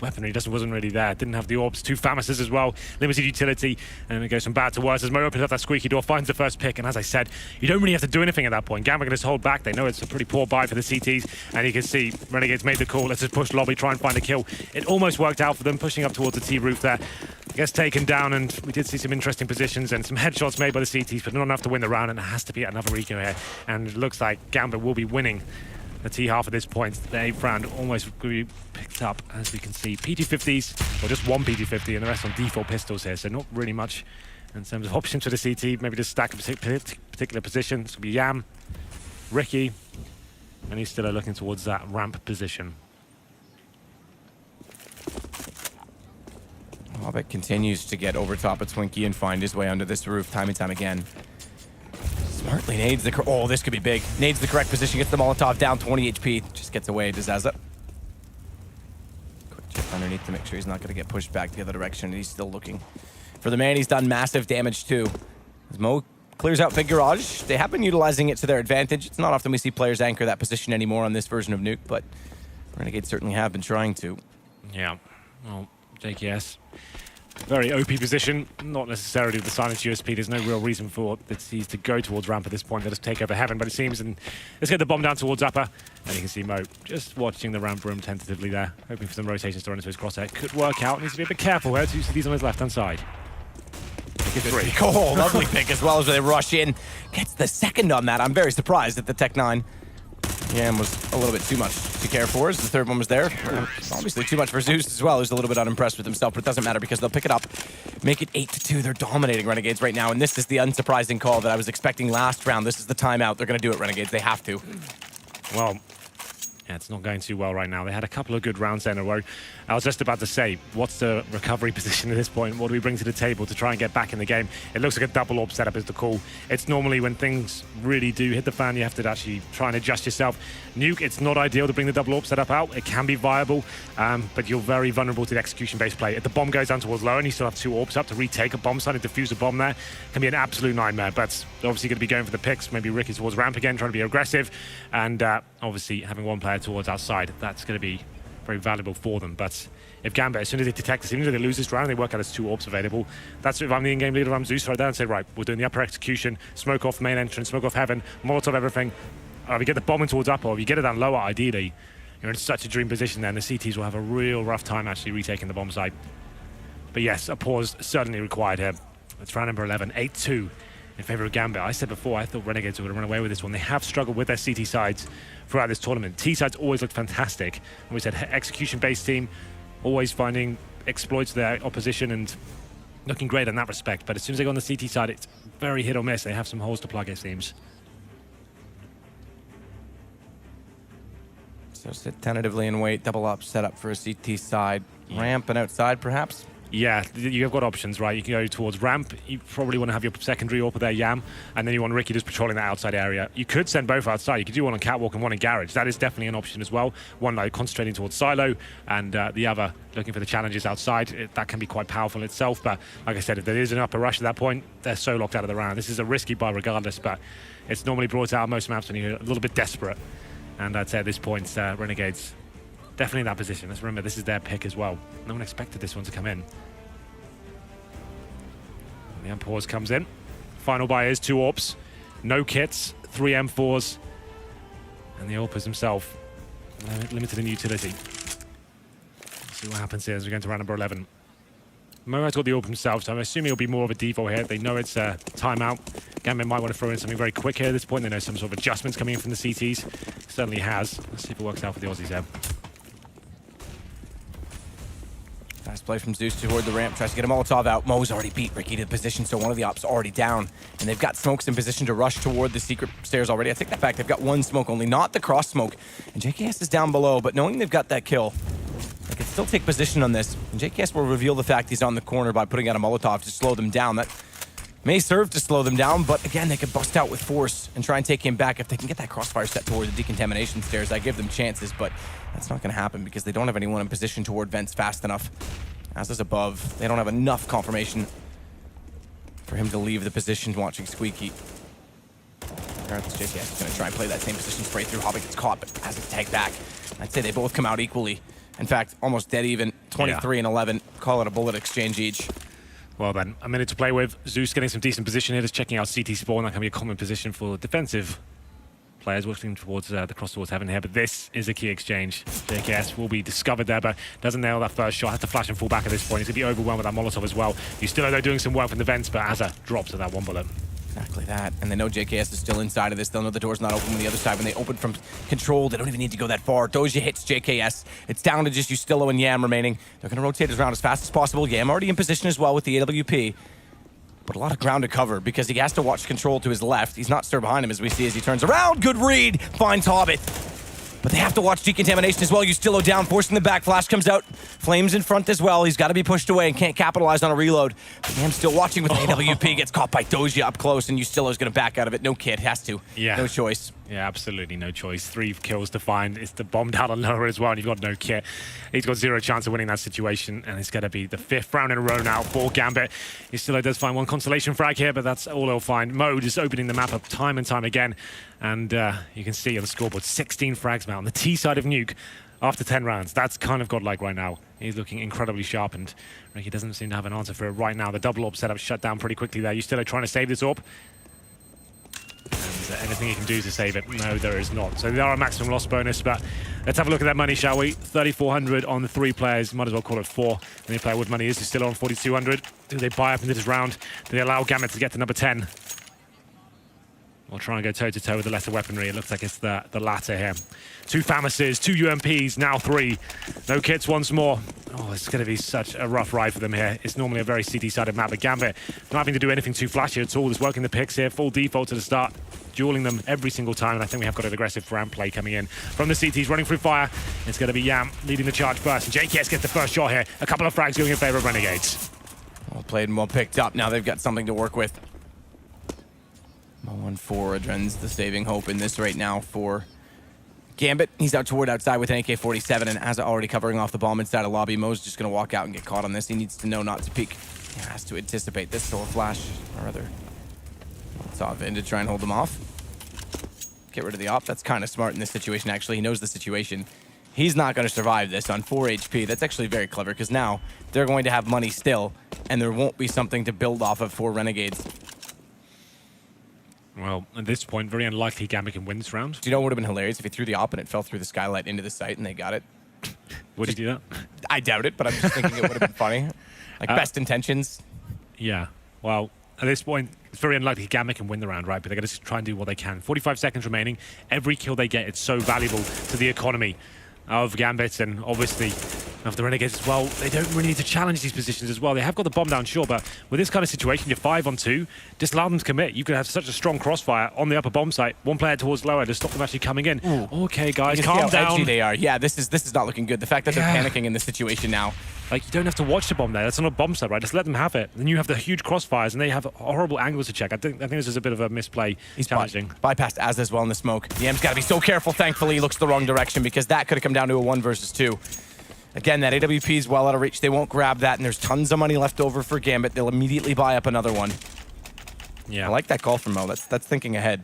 weaponry wasn't really there. Didn't have the orbs. 2 Famases as well. Limited utility. And it goes from bad to worse as Mo opens up that squeaky door, finds the first pick. And as I said, you don't really have to do anything at that point. Gambit can just hold back. They know it's a pretty poor buy for the CTs. And you can see Renegades made the call. Let's just push lobby, try and find a kill. It almost worked out for them, pushing up towards the T roof there. Gets taken down, and we did see some interesting positions and some headshots made by the CTs, but not enough to win the round. And it has to be another eco here. And it looks like Gambit will be winning the T half at this point. The 8th round almost going to be picked up, as we can see. PT50s, or just one PT50, and the rest on default pistols here, so not really much in terms of options for the CT. Maybe just stack a particular position. This will be Yam, Ricky, and he's still looking towards that ramp position. Hobbit continues to get over top of Twinkie and find his way under this roof time and time again. Smartly nades the... Oh, this could be big. Nades the correct position, gets the Molotov down, 20 HP. Just gets away to Zaza. Quick check underneath to make sure he's not going to get pushed back the other direction. He's still looking for the man. He's done massive damage too. As Mo clears out Big Garage, they have been utilizing it to their advantage. It's not often we see players anchor that position anymore on this version of Nuke, but Renegades certainly have been trying to. Yeah, well, JKS, very OP position, not necessarily with the silence USP. There's no real reason for the C's to go towards ramp at this point. They'll just take over heaven, but it seems, and let's get the bomb down towards upper, and you can see Mo just watching the ramp room tentatively there, hoping for some rotations to run into his crosshair. Could work out, needs to be a bit careful here. 2 CDs on his left-hand side. Three. Oh, lovely pick as well as they rush in. Gets the second on that. I'm very surprised that the Tech 9 was a little bit too much to care for as the third one was there. Obviously too much for Zeus as well, who's a little bit unimpressed with himself, but it doesn't matter because they'll pick it up, make it 8-2. They're dominating Renegades right now, and this is the unsurprising call that I was expecting last round. This is the timeout. They're going to do it, Renegades. They have to. Well, yeah, it's not going too well right now. They had a couple of good rounds there in a row. I was just about to say, what's the recovery position at this point? What do we bring to the table to try and get back in the game? It looks like a double AWP setup is the call. It's normally when things really do hit the fan, you have to actually try and adjust yourself. Nuke, it's not ideal to bring the double AWP setup out. It can be viable, but you're very vulnerable to the execution-based play. If the bomb goes down towards low and you still have 2 AWPs up to retake a bomb site and defuse a bomb there, it can be an absolute nightmare. But obviously going to be going for the picks. Maybe Ricky towards ramp again, trying to be aggressive. And obviously having one player towards outside, that's going to be very valuable for them. But if Gambit, as soon as they detect this, even if they lose this round, they work out as 2 AWPs available. That's if I'm the in-game leader, I'm Zeus right there and say, right, we're doing the upper execution, smoke off main entrance, smoke off heaven, Molotov everything. If you get the bombing towards upper, or if you get it down lower, ideally, you're in such a dream position then. The CTs will have a real rough time actually retaking the bomb site. But yes, a pause certainly required here. It's round number 11, 8-2 in favor of Gambit. I said before, I thought Renegades would have run away with this one. They have struggled with their CT sides throughout this tournament. T sides always looked fantastic. And we said execution-based team, always finding exploits their opposition and looking great in that respect. But as soon as they go on the CT side, it's very hit or miss. They have some holes to plug, it seems. So sit tentatively and wait. Double up, set up for a CT side. Ramp and outside, perhaps? Yeah, you've got options, right? You can go towards ramp. You probably want to have your secondary AWP there, Yam, and then you want Ricky just patrolling that outside area. You could send both outside. You could do one on catwalk and one in garage. That is definitely an option as well. One like concentrating towards silo, and the other looking for the challenges outside. That can be quite powerful in itself, but like I said, if there is an upper rush at that point, they're so locked out of the round. This is a risky buy regardless, but it's normally brought out most maps when you're a little bit desperate. And I'd say at this point, Renegades definitely in that position. Let's remember, this is their pick as well. No one expected this one to come in. The M4s comes in. Final buy is 2 AWPs. No kits, 3 M4s. And the AWPers himself, limited in utility. Let's see what happens here as we go into round number 11. Mo has got the AWP himself, so I'm assuming it'll be more of a default here. They know it's a timeout. Gambit might want to throw in something very quick here at this point. They know some sort of adjustments coming in from the CTs. Certainly has. Let's see if it works out for the Aussies here. Fast play from Zeus toward the ramp, tries to get a Molotov out. Mo's already beat Ricky to the position, so one of the ops already down. And they've got smokes in position to rush toward the secret stairs already. I take that back, they've got 1 smoke only, not the cross smoke. And JKS is down below, but knowing they've got that kill, they can still take position on this. And JKS will reveal the fact he's on the corner by putting out a Molotov to slow them down. That may serve to slow them down, but again, they could bust out with force and try and take him back. If they can get that crossfire set toward the decontamination stairs, I give them chances, but that's not gonna happen because they don't have anyone in position toward vents fast enough. As is above, they don't have enough confirmation for him to leave the position watching Squeaky. Regardless, JKS is going to try and play that same position straight through. Hobbit gets caught, but has to tag back. I'd say they both come out equally. In fact, almost dead even. 23 and 11. Call it a bullet exchange each. Well then, a minute to play with. Zeus getting some decent position here, just checking out CT spawn. That can be a common position for defensive players working towards the cross towards heaven here, but this is a key exchange. JKS will be discovered there, but doesn't nail that first shot. Has to flash and fall back at this point. He's going to be overwhelmed with that Molotov as well. You still are though doing some work from the vents, but Azza drops to that 1 bullet. Exactly that. And they know JKS is still inside of this. They'll know the door's not open on the other side. When they open from control, they don't even need to go that far. Doja hits JKS. It's down to just Ustillo and Yam remaining. They're going to rotate us around as fast as possible. Yam already in position as well with the AWP. But a lot of ground to cover because he has to watch control to his left. He's not sure behind him as we see as he turns around. Good read. Finds Hobbit. But they have to watch decontamination as well. Ustillo down, forcing the back. Flash comes out. Flames in front as well. He's got to be pushed away and can't capitalize on a reload. Yam's still watching with the AWP. Gets caught by Doja up close, and Ustillo's going to back out of it. No kid. Has to. Yeah. No choice. Yeah, absolutely no choice. 3 kills to find. It's the bomb down on lower as well, and you've got no kit. He's got 0 chance of winning that situation, and it's going to be the 5th round in a row now for Gambit. He still does find 1 consolation frag here, but that's all he'll find. Mo just opening the map up time and time again, and you can see on the scoreboard 16 frags now on the T side of Nuke after 10 rounds. That's kind of godlike right now. He's looking incredibly sharp, and Ricky doesn't seem to have an answer for it right now. The double AWP setup shut down pretty quickly there. Ustillo trying to save this AWP. And anything he can do to save it? No, there is not. So they are a maximum loss bonus, but let's have a look at that money, shall we? 3,400 on the 3 players. Might as well call it 4. The only player with money is still on 4,200. Do they buy up into this round? Do they allow Gambit to get to number 10? We'll try and go toe-to-toe with the lesser weaponry. It looks like it's the latter here. 2 Famises, 2 UMPs, now 3. No kits once more. Oh, it's going to be such a rough ride for them here. It's normally a very CT-sided map, but Gambit not having to do anything too flashy at all. Just working the picks here, full default to the start, dueling them every single time, and I think we have got an aggressive ramp play coming in from the CTs, running through fire. It's going to be Yam leading the charge first, and JKS gets the first shot here. A couple of frags going in favor of Renegades. Well played and well picked up. Now they've got something to work with. 1-4, Adren's the saving hope in this right now for Gambit. He's out toward outside with an AK-47, and as already covering off the bomb inside a lobby. Mo's just going to walk out and get caught on this. He needs to know not to peek. He has to anticipate this, so a flash, or rather, Molotov in to try and hold them off. Get rid of the op. That's kind of smart in this situation, actually. He knows the situation. He's not going to survive this on 4 HP. That's actually very clever, because now they're going to have money still, and there won't be something to build off of for Renegades. Well, at this point, very unlikely Gambit can win this round. Do you know what would have been hilarious if he threw the op and it fell through the skylight into the site and they got it? Would he do that? I doubt it, but I'm just thinking it would have been funny. Like, best intentions. Yeah. Well, at this point, it's very unlikely Gambit can win the round, right? But they're going to try and do what they can. 45 seconds remaining. Every kill they get, it's so valuable to the economy of Gambit, and obviously of the Renegades as well. They don't really need to challenge these positions as well. They have got the bomb down, sure, but with this kind of situation, you're 5-on-2, just allow them to commit. You could have such a strong crossfire on the upper bomb site, 1 player towards lower to stop them actually coming in. Ooh. Okay, guys, calm down. Edgy they are. Yeah, this is not looking good. The fact that they're panicking in this situation now. Like, you don't have to watch the bomb there. That's not a bomb site, right? Just let them have it. Then you have the huge crossfires, and they have horrible angles to check. I think this is a bit of a misplay. He's challenging. Bypassed Az as well in the smoke. Yam's got to be so careful. Thankfully, he looks the wrong direction, because that could have come down to a 1 versus 2. Again, that AWP is well out of reach. They won't grab that, and there's tons of money left over for Gambit. They'll immediately buy up another one. Yeah. I like that call from Mo. That's thinking ahead.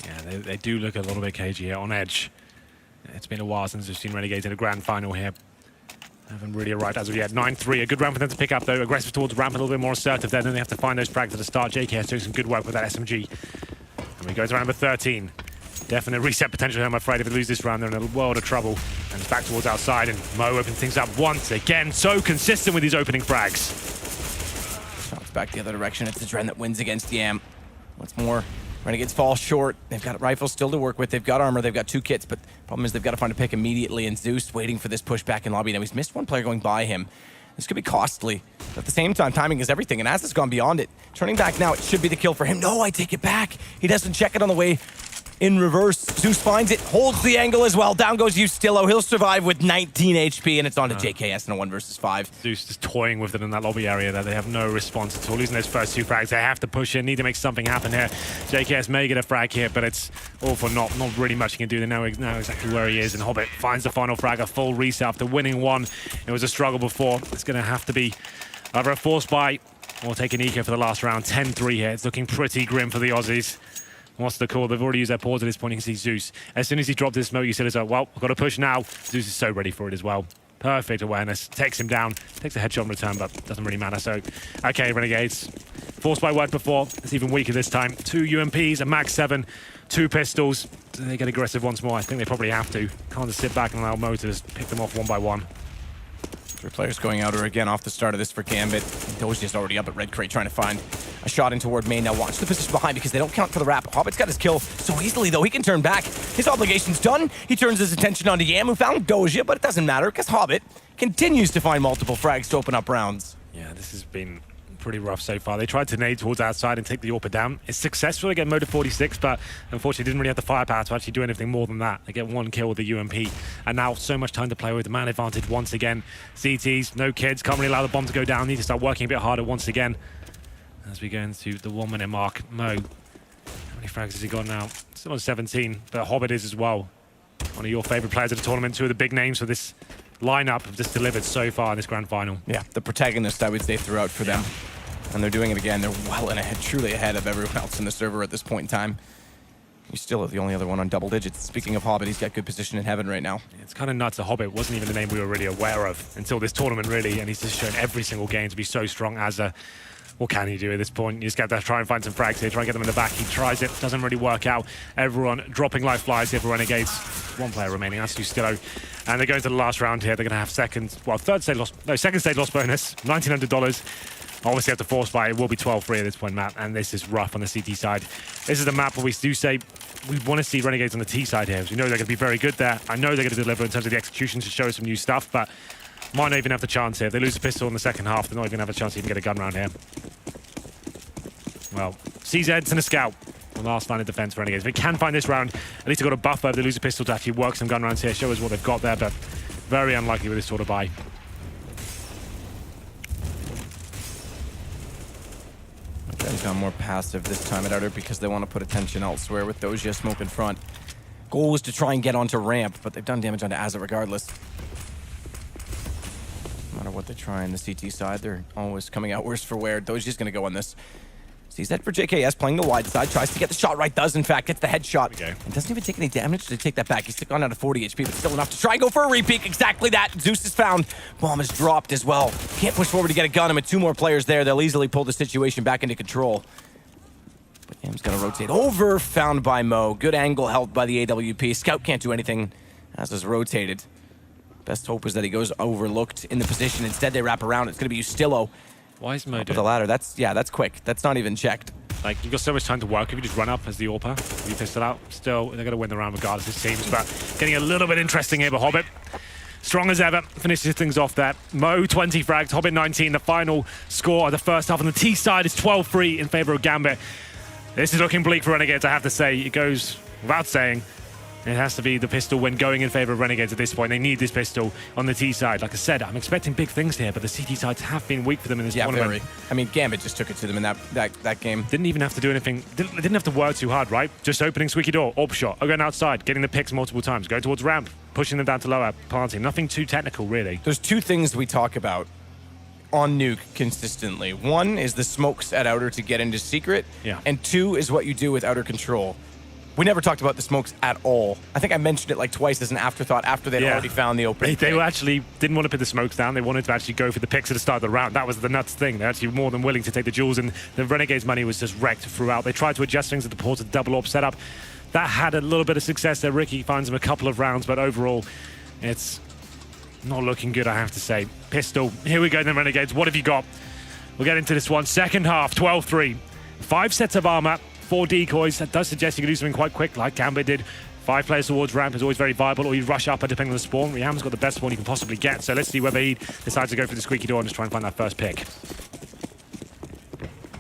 Yeah, they do look a little bit cagey here, on edge. It's been a while since we've seen Renegades in a grand final here. Haven't really arrived as of yet. 9-3, a good round for them to pick up, though. Aggressive towards ramp, a little bit more assertive there. Then they have to find those frags at the start. JKS doing some good work with that SMG. And we go to round number 13. Definite reset potential here, I'm afraid. If they lose this round, they're in a world of trouble. And it's back towards outside, and Mo opens things up once again. So consistent with these opening frags. Shots back the other direction. It's the Dren that wins against Yam. Once more, Renegades fall short. They've got rifles still to work with. They've got armor. They've got 2 kits. But the problem is they've got to find a pick immediately. And Zeus waiting for this pushback in lobby. Now he's missed 1 player going by him. This could be costly. But at the same time, timing is everything. And Az has gone beyond it. Turning back now, it should be the kill for him. No, I take it back. He doesn't check it on the way in reverse. Zeus finds it, holds the angle as well. Down goes Ustillo. He'll survive with 19 HP, and it's on to JKS in a 1 versus 5. Zeus is toying with it in that lobby area there. They have no response at all. Losing those first 2 frags, they have to push in, need to make something happen here. JKS may get a frag here, but it's all for naught. Not really much he can do. They know exactly where he is, and Hobbit finds the final frag, a full reset after winning 1. It was a struggle before. It's going to have to be either a force buy or take an eco for the last round. 10-3 here. It's looking pretty grim for the Aussies. What's the call? They've already used their pause at this point. You can see Zeus. As soon as he dropped his smoke, you said, well, we've got to push now. Zeus is so ready for it as well. Perfect awareness. Takes him down. Takes a headshot in return, but doesn't really matter. So, okay, Renegades. Forced by worked before. It's even weaker this time. 2 UMPs, a Mag 7, 2 pistols. Do they get aggressive once more? I think they probably have to. Can't just sit back and allow Mo to just pick them off 1 by 1. 3 players going out or again off the start of this for Gambit. Dozi's already up at Red Crate trying to find A shot in toward main. Now watch the position behind because they don't count for the wrap. Hobbit's got his kill so easily, though. He can turn back. His obligation's done. He turns his attention onto Yam, who found Doja, but it doesn't matter because Hobbit continues to find multiple frags to open up rounds. Yeah, this has been pretty rough so far. They tried to nade towards outside and take the AWPer down. It's successful again, mode of 46, but unfortunately didn't really have the firepower to actually do anything more than that. They get one kill with the UMP, and now so much time to play with. The man advantage once again. CTs, no kids, can't really allow the bomb to go down. Need to start working a bit harder once again. As we go into the 1 minute mark, Mo, how many frags has he got now? Still on 17, but Hobbit is as well. One of your favorite players of the tournament, two of the big names for this lineup have just delivered so far in this grand final. Yeah, the protagonist, I would say, throughout for them. And they're doing it again. They're well and ahead, truly ahead of everyone else in the server at this point in time. He's still the only other one on double digits. Speaking of Hobbit, he's got good position in heaven right now. It's kind of nuts. The Hobbit wasn't even the name we were really aware of until this tournament, really, and he's just shown every single game to be so strong as a... What can he do at this point? You just got to try and find some frags here, try and get them in the back. He tries it, doesn't really work out. Everyone dropping life flies here for Renegades. One player remaining, that's Justillo. And they're going to the last round here. They're going to have second stage loss bonus, $1,900. Obviously after force fight, it will be 12-3 at this point, Matt, and this is rough on the CT side. This is the map where we do say we want to see Renegades on the T side here, because we know they're going to be very good there. I know they're going to deliver in terms of the execution to show us some new stuff, but might not even have the chance here. If they lose a pistol in the second half, they're not even going to have a chance to even get a gun round here. Well, CZ's and a scout. The last line of defense for Renegades. If they can find this round, at least they've got a buffer if they lose a pistol to actually work some gun rounds here, show us what they've got there, but very unlikely with this sort of buy. They've gone more passive this time at Outer because they want to put attention elsewhere with Doja smoke in front. Goal was to try and get onto ramp, but they've done damage onto Azza regardless. No matter what they try on the CT side, they're always coming out worse for wear. Doja's going to go on this. Sees that for JKS, playing the wide side, tries to get the shot right, does in fact, gets the headshot. And doesn't even take any damage to take that back. He's still gone down to 40 HP, but still enough to try and go for a repeat. Exactly that. Zeus is found. Bomb is dropped as well. Can't push forward to get a gun, and with two more players there, they'll easily pull the situation back into control. But Yam's gonna rotate over, found by Mo. Good angle held by the AWP. Scout can't do anything as is rotated. Best hope is that he goes overlooked in the position. Instead, they wrap around. It's gonna be Justillo. Why is Mo With doing the ladder, that's quick. That's not even checked. Like, you've got so much time to work. If you just run up as the AWPer, you pistol out, still, they're going to win the round regardless, it seems. But getting a little bit interesting here, but Hobbit, strong as ever, finishes things off there. Mo, 20 frags, Hobbit 19. The final score of the first half on the T side is 12-3 in favor of Gambit. This is looking bleak for Renegades, I have to say. It goes without saying. It has to be the pistol win going in favor of Renegades at this point. They need this pistol on the T side. Like I said, I'm expecting big things here, but the CT sides have been weak for them in this tournament. Very. I mean, Gambit just took it to them in that game. Didn't even have to do anything. Didn't have to work too hard, right? Just opening squeaky door, AWP shot, or going outside, getting the picks multiple times, going towards ramp, pushing them down to lower, planting. Nothing too technical, really. There's two things we talk about on Nuke consistently. One is the smokes at Outer to get into secret, and two is what you do with Outer control. We never talked about the smokes at all. I think I mentioned it like twice as an afterthought after they'd already found the opening. They were actually didn't want to put the smokes down. They wanted to actually go for the picks at the start of the round. That was the nuts thing. They're actually more than willing to take the jewels, and the Renegades money was just wrecked throughout. They tried to adjust things at the port of the double AWP setup. That had a little bit of success there. Ricky finds him a couple of rounds, but overall, it's not looking good, I have to say. Pistol, here we go then, Renegades. What have you got? We'll get into this one. Second half, 12-3. 5 sets of armor. 4 decoys. That does suggest you can do something quite quick, like Gambit did. 5 players towards ramp is always very viable, or you rush up depending on the spawn. Riham's got the best spawn you can possibly get, so let's see whether he decides to go for the squeaky door and just try and find that first pick.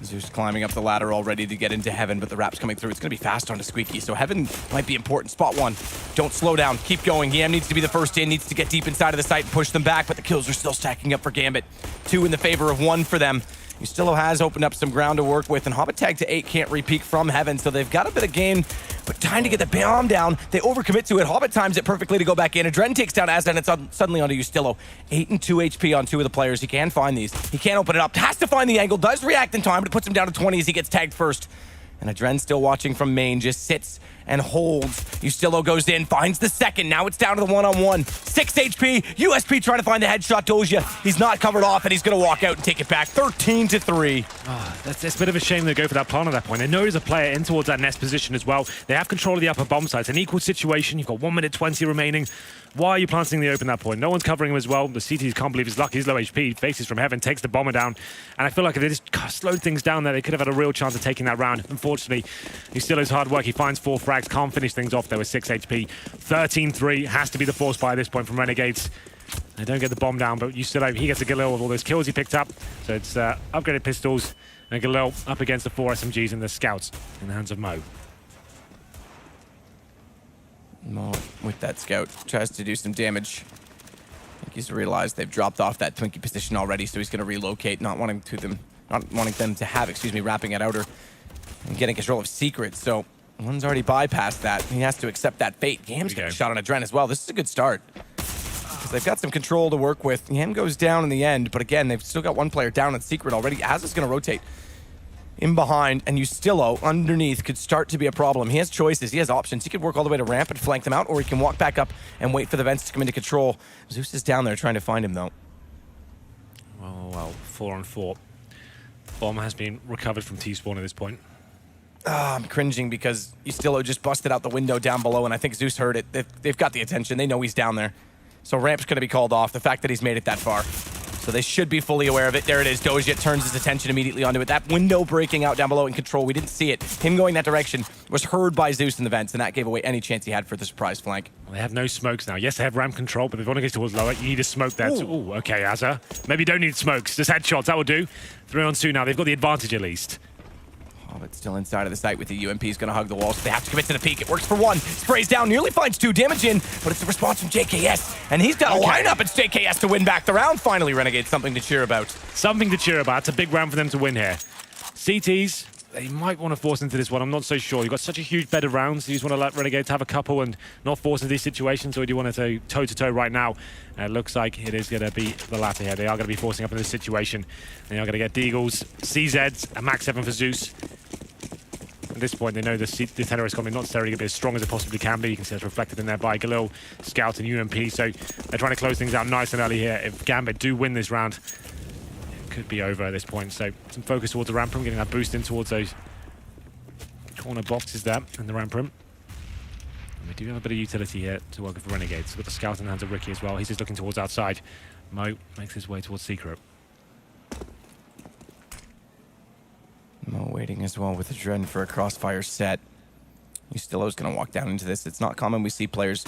Zeus climbing up the ladder already to get into Heaven, but the wrap's coming through. It's going to be fast onto Squeaky, so Heaven might be important. Spot 1. Don't slow down. Keep going. Yam needs to be the first in, needs to get deep inside of the site and push them back, but the kills are still stacking up for Gambit. 2 in the favor of 1 for them. Justillo has opened up some ground to work with, and Hobbit tag to 8 can't repeat from Heaven, so they've got a bit of game, but time to get the bomb down. They overcommit to it. Hobbit times it perfectly to go back in. Adren takes down Azda, and it's suddenly onto Justillo. 8 and 2 HP on 2 of the players. He can find these. He can't open it up. Has to find the angle. Does react in time, but it puts him down to 20 as he gets tagged first. And Adren, still watching from main, just sits and holds. Ustillo goes in, finds the second. Now it's down to the one-on-one. 6 HP. USP trying to find the headshot. Doja, he's not covered off, and he's going to walk out and take it back. 13-3. That's a bit of a shame they go for that plan at that point. They know there's a player in towards that nest position as well. They have control of the upper bomb site. It's an equal situation. You've got 1 minute 20 remaining. Why are you planting the open at that point? No one's covering him as well. The CTs can't believe he's lucky. He's low HP. Faces from heaven, takes the bomber down. And I feel like if they just slowed things down there, they could have had a real chance of taking that round. Unfortunately, Ustillo's hard work. He finds 4 frags, can't finish things off there with 6 HP. 13-3 has to be the force by this point from Renegades. They don't get the bomb down, but Ustillo, he gets a Galil with all those kills he picked up. So it's upgraded pistols and Galil up against the 4 SMGs and the scouts in the hands of Mo. Mo with that scout tries to do some damage. I think he's realized they've dropped off that Twinkie position already, so he's going to relocate, not wanting them to have, wrapping at outer and getting control of secret. So one's already bypassed that. He has to accept that fate. Yam's getting shot on Adren as well. This is a good start. Because they've got some control to work with. Yam goes down in the end, but again, they've still got 1 player down in secret already. Az is going to rotate in behind, and Ustillo underneath could start to be a problem. He has choices. He has options. He could work all the way to ramp and flank them out, or he can walk back up and wait for the vents to come into control. Zeus is down there trying to find him, though. Well, 4-on-4. Bomb has been recovered from T-spawn at this point. I'm cringing because Ustillo just busted out the window down below, and I think Zeus heard it. They've got the attention. They know he's down there. So ramp's going to be called off, the fact that he's made it that far. So they should be fully aware of it. There it is. Doja turns his attention immediately onto it. That window breaking out down below in control. We didn't see it. Him going that direction was heard by Zeus in the vents, and that gave away any chance he had for the surprise flank. Well, they have no smokes now. Yes, they have ramp control, but if they want to go towards lower, you need a smoke there. Ooh, okay, Azza. Maybe you don't need smokes. Just headshots, that will do. 3-on-2 now. They've got the advantage at least. Oh, but still inside of the site with the UMP is going to hug the wall, so they have to commit to the peak. It works for 1. Sprays down, nearly finds 2 damage in, but it's the response from JKS. And he's got a lineup. It's JKS to win back the round. Finally, Renegades, something to cheer about. Something to cheer about. It's a big round for them to win here. CTs, they might want to force into this one. I'm not so sure. You've got such a huge bed of rounds. You just want to let Renegades have a couple and not force into these situations, or do you want to toe-to-toe right now? It looks like it is going to be the latter here. They are going to be forcing up in this situation. They are going to get Deagles, CZs, a max 7 for Zeus. At this point, they know the Tenor is coming, not necessarily going to be as strong as it possibly can be. You can see it's reflected in there by Galil, Scout, and UMP. So they're trying to close things out nice and early here. If Gambit do win this round, it could be over at this point. So some focus towards the ramp room, getting that boost in towards those corner boxes there in the ramp room. And we do have a bit of utility here to work with Renegades. We've got the Scout in the hands of Ricky as well. He's just looking towards outside. Mo makes his way towards Secret. Mo waiting as well with Adren for a crossfire set. Ustillo's going to walk down into this. It's not common we see players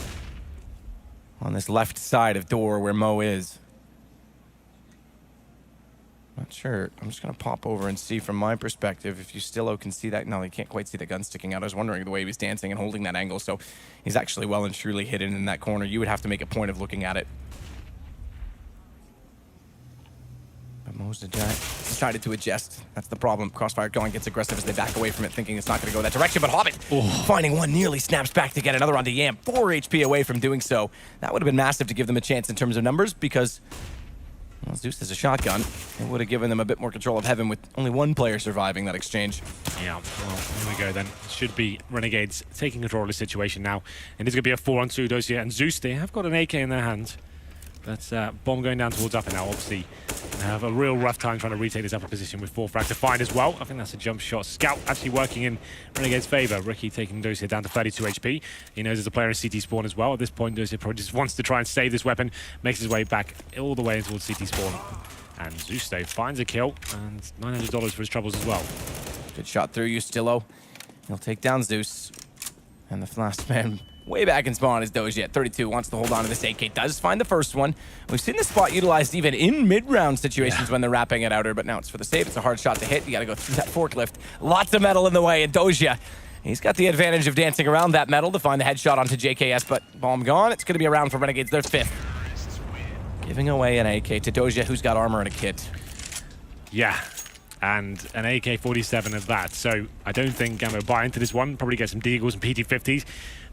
on this left side of door where Mo is. Not sure. I'm just going to pop over and see from my perspective if Ustillo can see that. No, he can't quite see the gun sticking out. I was wondering the way he was dancing and holding that angle. So he's actually well and truly hidden in that corner. You would have to make a point of looking at it. But Mo's decided to adjust. That's the problem. Crossfire going, gets aggressive as they back away from it, thinking it's not going to go that direction. But Hobbit, finding one, nearly snaps back to get another onto Yam. 4 HP away from doing so. That would have been massive to give them a chance in terms of numbers, because well, Zeus has a shotgun. It would have given them a bit more control of heaven with only 1 player surviving that exchange. Yeah, well, here we go then. Should be Renegades taking control of the situation now. And it's going to be a 4-on-2 Dosia and Zeus. They have got an AK in their hand. That's bomb going down towards upper now, obviously. They have a real rough time trying to retake this upper position with 4 frags to find as well. I think that's a jump shot. Scout actually working in Renegade's favor. Ricky taking Dosia down to 32 HP. He knows there's a player in CT spawn as well. At this point, Dosia probably just wants to try and save this weapon. Makes his way back all the way towards CT spawn. And Zeus, though, finds a kill and $900 for his troubles as well. Good shot through Ustillo. He'll take down Zeus. And the last man way back in spawn is Doja at 32, wants to hold on to this AK, does find the first one. We've seen the spot utilized even in mid-round situations when they're wrapping it outer, but now it's for the save. It's a hard shot to hit. You got to go through that forklift. Lots of metal in the way, and Doja, he's got the advantage of dancing around that metal to find the headshot onto JKS, but bomb gone. It's going to be a round for Renegades, their 5th. Giving away an AK to Doja, who's got armor and a kit. Yeah, and an AK-47 of that. So I don't think Gambit will buy into this one. Probably get some Deagles and PT-50s.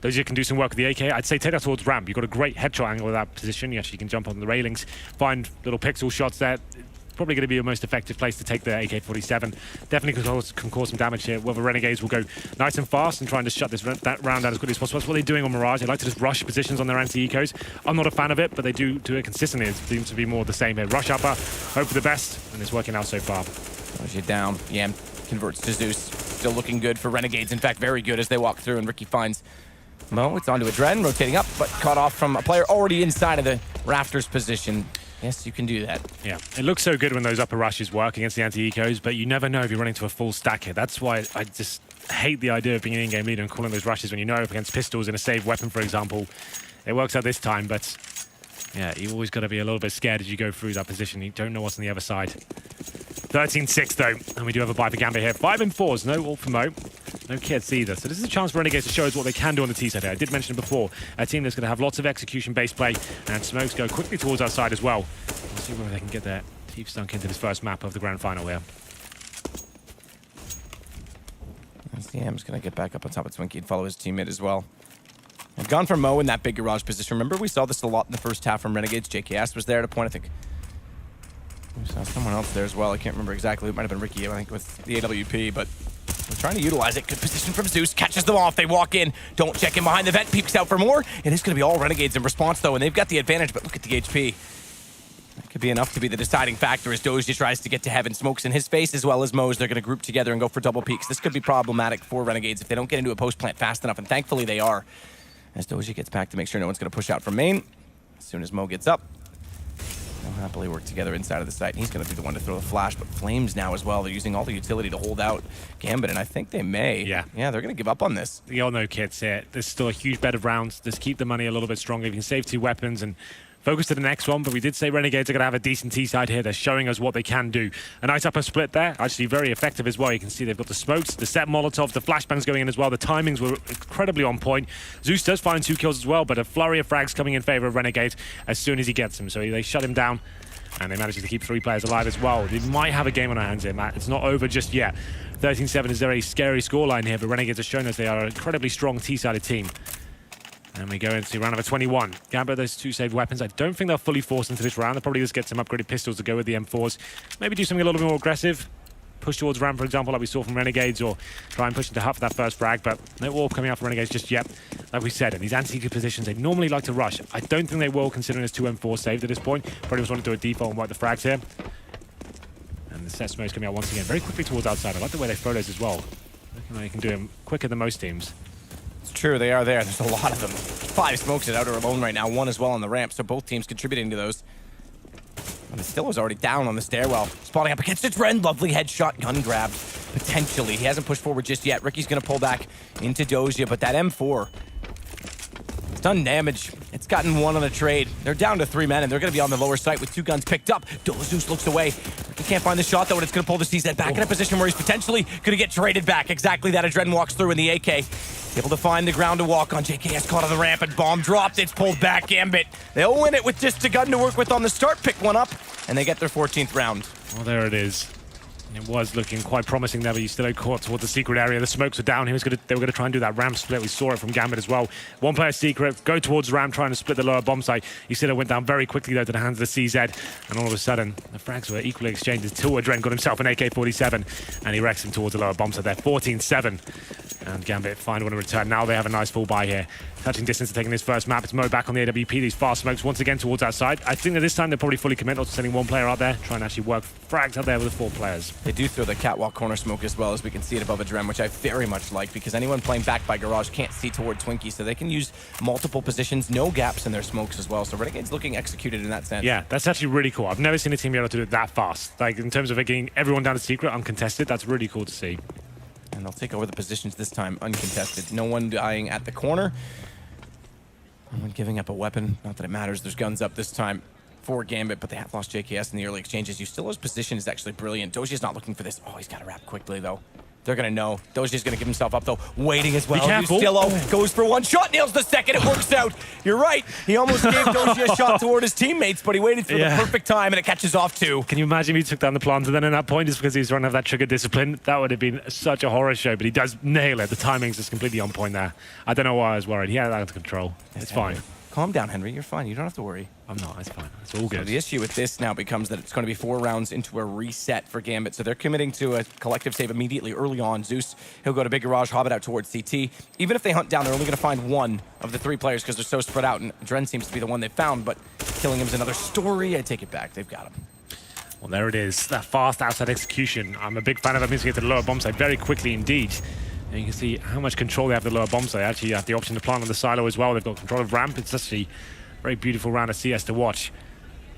Those can do some work with the AK. I'd say take that towards ramp. You've got a great headshot angle of that position. You actually can jump on the railings, find little pixel shots there. probably going to be your most effective place to take the AK-47. Definitely can cause some damage here. Whether Renegades will go nice and fast and try and just shut that round down as quickly as possible. That's what they're doing on Mirage. They like to just rush positions on their anti-ecos. I'm not a fan of it, but they do it consistently. It seems to be more the same here. Rush upper, hope for the best, and it's working out so far. As you down, Yam converts to Zeus. Still looking good for Renegades. In fact, very good as they walk through, and Ricky finds Mo. It's onto a Dren, rotating up, but caught off from a player already inside of the rafters position. Yes, you can do that. Yeah, it looks so good when those upper rushes work against the anti-ecos, but you never know if you're running to a full stack here. That's why I just hate the idea of being an in-game leader and calling those rushes when you know up against pistols in a saved weapon, for example. It works out this time, but yeah, you always got to be a little bit scared as you go through that position. You don't know what's on the other side. 13-6 though, and we do have a buy for Gambit here. 5 and 4s, no ult for Mo. No kits either. So this is a chance for Renegades to show us what they can do on the T side here. I did mention it before. A team that's going to have lots of execution-based play, and smokes go quickly towards our side as well. We'll see whether they can get their teeth stunk into this first map of the grand final here. SDM's going to get back up on top of Twinkie and follow his teammate as well. I've gone for Mo in that big garage position. Remember, we saw this a lot in the first half from Renegades. JKS was there at a point, I think. We saw someone else there as well. I can't remember exactly. It might have been Ricky, I think, with the AWP, but we're trying to utilize it. Good position from Zeus. Catches them off. They walk in. Don't check in behind the vent. Peeks out for more. It is going to be all Renegades in response, though, and they've got the advantage, but look at the HP. That could be enough to be the deciding factor as Doja tries to get to heaven. Smokes in his face as well as Mo's. They're going to group together and go for double peaks. This could be problematic for Renegades if they don't get into a post plant fast enough, and thankfully they are. As Doja gets back to make sure no one's going to push out from main. As soon as Mo gets up, they'll happily work together inside of the site. And he's going to be the one to throw the flash, but Flames now as well. They're using all the utility to hold out Gambit, and I think they may. Yeah, they're going to give up on this. You all know, kids, here. There's still a huge bed of rounds. Just keep the money a little bit stronger. You can save 2 weapons and focus to the next one, but we did say Renegades are going to have a decent T side here. They're showing us what they can do. A nice upper split there, actually very effective as well. You can see they've got the smokes, the set Molotovs, the flashbangs going in as well. The timings were incredibly on point. Zeus does find 2 kills as well, but a flurry of frags coming in favor of Renegades as soon as he gets them. So they shut him down, and they managed to keep 3 players alive as well. They might have a game on our hands here, Matt. It's not over just yet. 13-7 is a very scary scoreline here, but Renegades have shown us they are an incredibly strong T-sided team. And we go into round number 21. Gambit, those 2 saved weapons. I don't think they'll fully force into this round. They'll probably just get some upgraded pistols to go with the M4s. Maybe do something a little bit more aggressive. Push towards ramp, for example, like we saw from Renegades, or try and push into Hut for that first frag, but no AWP coming out from Renegades just yet. Like we said, in these anti-secret positions, they normally like to rush. I don't think they will, considering there's 2 M4s saved at this point. Probably just want to do a default and wipe the frags here. And the set smoke's coming out once again, very quickly towards outside. I like the way they throw those as well. Looking like you can do them quicker than most teams. It's true, they are there. There's a lot of them. 5 smokes at outer alone right now, 1 as well on the ramp, so both teams contributing to those. And the Stiller's already down on the stairwell. Spotting up against his friend. Lovely headshot, gun grab. Potentially. He hasn't pushed forward just yet. Ricky's going to pull back into Doja, but that M4, it's done damage. It's gotten 1 on a trade. They're down to 3 men, and they're going to be on the lower site with 2 guns picked up. Zeus looks away. He can't find the shot, though, and it's going to pull the CZ back in a position where he's potentially going to get traded back. Exactly that. Adren walks through in the AK. Able to find the ground to walk on. JKS caught on the ramp, and bomb dropped. It's pulled back. Gambit. They'll win it with just a gun to work with on the start. Pick one up, and they get their 14th round. Well, there it is. It was looking quite promising there, but you still had caught towards the secret area. The smokes were down. They were going to try and do that ramp split. We saw it from Gambit as well. 1 player secret, go towards ramp, trying to split the lower bomb site. You see it went down very quickly, though, to the hands of the CZ. And all of a sudden, the frags were equally exchanged until Adren got himself an AK-47, and he wrecks him towards the lower bomb site there. 14-7. And Gambit find one in return. Now they have a nice full buy here. Touching distance to taking this first map. It's Mo back on the AWP. These fast smokes once again towards our side. I think that this time they're probably fully committed to sending 1 player out there, trying to actually work frags out there with the 4 players. They do throw the catwalk corner smoke as well, as we can see it above Adren, which I very much like, because anyone playing back by garage can't see toward Twinkie, so they can use multiple positions, no gaps in their smokes as well. So Renegade's looking executed in that sense. Yeah, that's actually really cool. I've never seen a team be able to do it that fast. Like, in terms of it getting everyone down to secret, uncontested, that's really cool to see. And they'll take over the positions this time, uncontested. No one dying at the corner. No one giving up a weapon. Not that it matters. There's guns up this time for Gambit, but they have lost JKS in the early exchanges. Yustilo's position is actually brilliant. Doji's not looking for this. Oh, he's got to wrap quickly, though. They're going to know. Doji's going to give himself up, though. Waiting as well. Yustilo goes for 1 shot, nails the second. It works out. You're right. He almost gave Doji a shot toward his teammates, but he waited for the perfect time, and it catches off, too. Can you imagine if he took down the planter then at that point just because he's trying to have that trigger discipline? That would have been such a horror show, but he does nail it. The timing's just completely on point there. I don't know why I was worried. He had that under control. It's fine. Calm down, Henry. You're fine. You don't have to worry. I'm not. It's fine. It's all So good. the issue with this now becomes that it's going to be 4 rounds into a reset for Gambit. So they're committing to a collective save immediately early on. Zeus, he'll go to Big Garage, Hobbit out towards CT. Even if they hunt down, they're only going to find one of the 3 players because they're so spread out. And Dren seems to be the one they found, but killing him is another story. I take it back. They've got him. Well, there it is. That fast outside execution. I'm a big fan of that. Means to get to the lower bomb site very quickly indeed. And you can see how much control they have the lower bomb site. Actually, you have the option to plant on the silo as well. They've got control of ramp. It's actually a very beautiful round of CS to watch.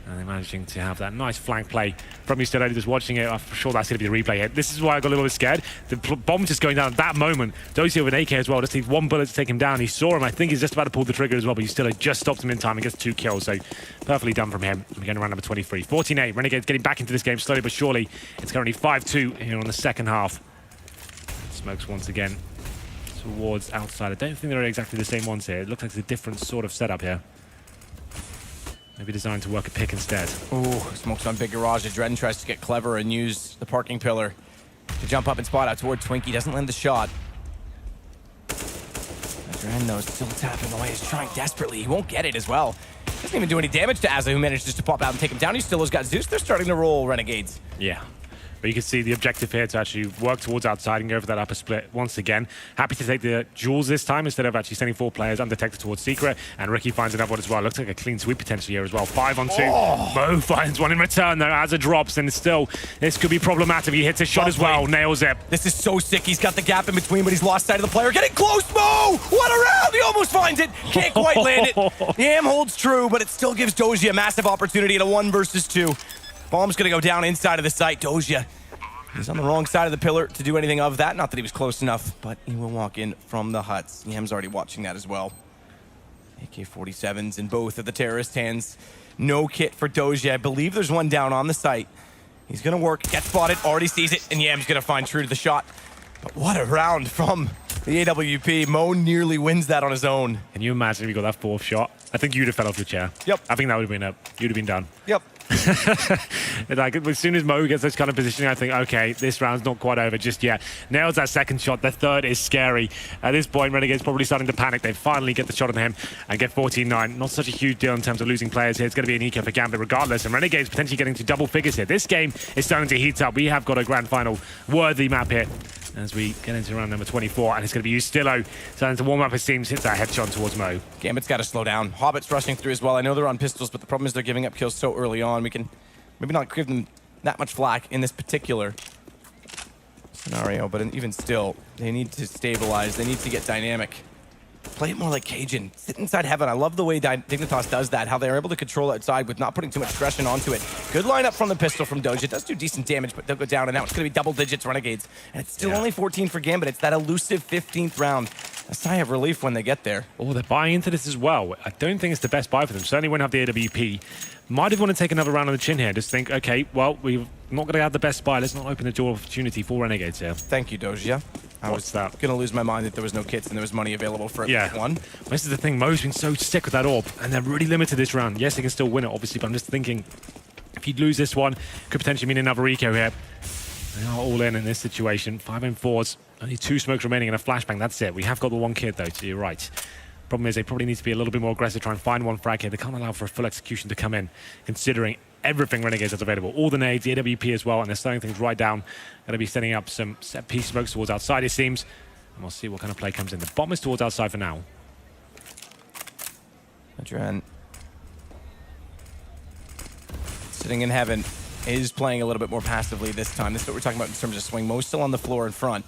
And they're managing to have that nice flank play from you still only just watching it. I'm sure that's going to be the replay hit. This is why I got a little bit scared. The bomb just going down at that moment. Dozier with an AK as well. Just needs 1 bullet to take him down. He saw him. I think he's just about to pull the trigger as well, but he still had just stopped him in time and gets 2 kills. So perfectly done from him. We're going to round number 23. 14-8. Renegades getting back into this game slowly but surely. It's currently 5-2 here on the second half. Smokes once again towards outside. I don't think they're exactly the same ones here. It looks like it's a different sort of setup here. Maybe designed to work a pick instead. Ooh, Smokes on Big Garage. Dren tries to get clever and use the parking pillar to jump up and spot out toward Twinkie. Doesn't land the shot. Dren, though, is still tapping away. He's trying desperately. He won't get it as well. Doesn't even do any damage to Azza, who managed just to pop out and take him down. He still has got Zeus. They're starting to roll Renegades. Yeah. But you can see the objective here to actually work towards outside and go for that upper split once again. Happy to take the jewels this time instead of actually sending 4 players undetected towards Secret. And Ricky finds another one as well. Looks like a clean sweep potentially here as well. 5 on 2. Oh. Mo finds one in return though as it drops. And still, this could be problematic. He hits his shot as well. Nails it. This is so sick. He's got the gap in between, but he's lost sight of the player. Getting close, Mo! What a round! He almost finds it. Can't quite land it. The aim holds true, but it still gives Dozier a massive opportunity at a 1 versus 2. Bomb's going to go down inside of the site. Dozier, he's on the wrong side of the pillar to do anything of that. Not that he was close enough, but he will walk in from the huts. Yam's already watching that as well. AK-47s in both of the terrorist hands. No kit for Dozier. I believe there's one down on the site. He's going to work, get spotted, already sees it, and Yam's going to find true to the shot. But what a round from the AWP. Mo nearly wins that on his own. Can you imagine if you got that 4th shot? I think you'd have fell off your chair. Yep. I think that would have been up. You'd have been done. Yep. Like, as soon as Mo gets this kind of positioning, I think, okay, this round's not quite over just yet. Nails that 2nd shot. The 3rd is scary. At this point, Renegade's probably starting to panic. They finally get the shot on him and get 14-9. Not such a huge deal in terms of losing players here. It's going to be an eco for Gambit regardless. And Renegade's potentially getting to double figures here. This game is starting to heat up. We have got a grand final worthy map here as we get into round number 24. And it's going to be Ustillo starting to warm up his teams. Hits that headshot towards Mo. Gambit's got to slow down. Hobbit's rushing through as well. I know they're on pistols, but the problem is they're giving up kills so early on. We can maybe not give them that much flack in this particular scenario, but even still, they need to stabilize. They need to get dynamic. Play it more like Cajun. Sit inside heaven. I love the way Dignitas does that, how they're able to control outside with not putting too much aggression onto it. Good lineup from the pistol from Doge. It does do decent damage, but they'll go down, and now it's going to be double digits Renegades. And it's still only 14 for Gambit. It's that elusive 15th round. A sigh of relief when they get there. Oh, they're buying into this as well. I don't think it's the best buy for them. Certainly won't have the AWP. Might have want to take another round on the chin here. Just think, okay, well, we're not going to have the best buy. Let's not open the door opportunity for Renegades here. Thank you, Doja. I was going to lose my mind that there was no kits and there was money available for one. This is the thing. Mo's been so sick with that orb, and they're really limited this round. Yes, they can still win it, obviously, but I'm just thinking if you'd lose this one, could potentially mean another eco here. They are all in this situation. 5 and 4s. Only 2 smokes remaining and a flashbang. That's it. We have got the 1 kid, though, so you're right. Problem is, they probably need to be a little bit more aggressive, try and find 1 frag here. They can't allow for a full execution to come in, considering everything Renegades has available. All the nades, the AWP as well, and they're slowing things right down. Going to be setting up some set-piece smokes towards outside, it seems. And we'll see what kind of play comes in. The bomb is towards outside for now. Adrian, sitting in heaven, is playing a little bit more passively this time. This is what we're talking about in terms of swing. Mo's still on the floor in front.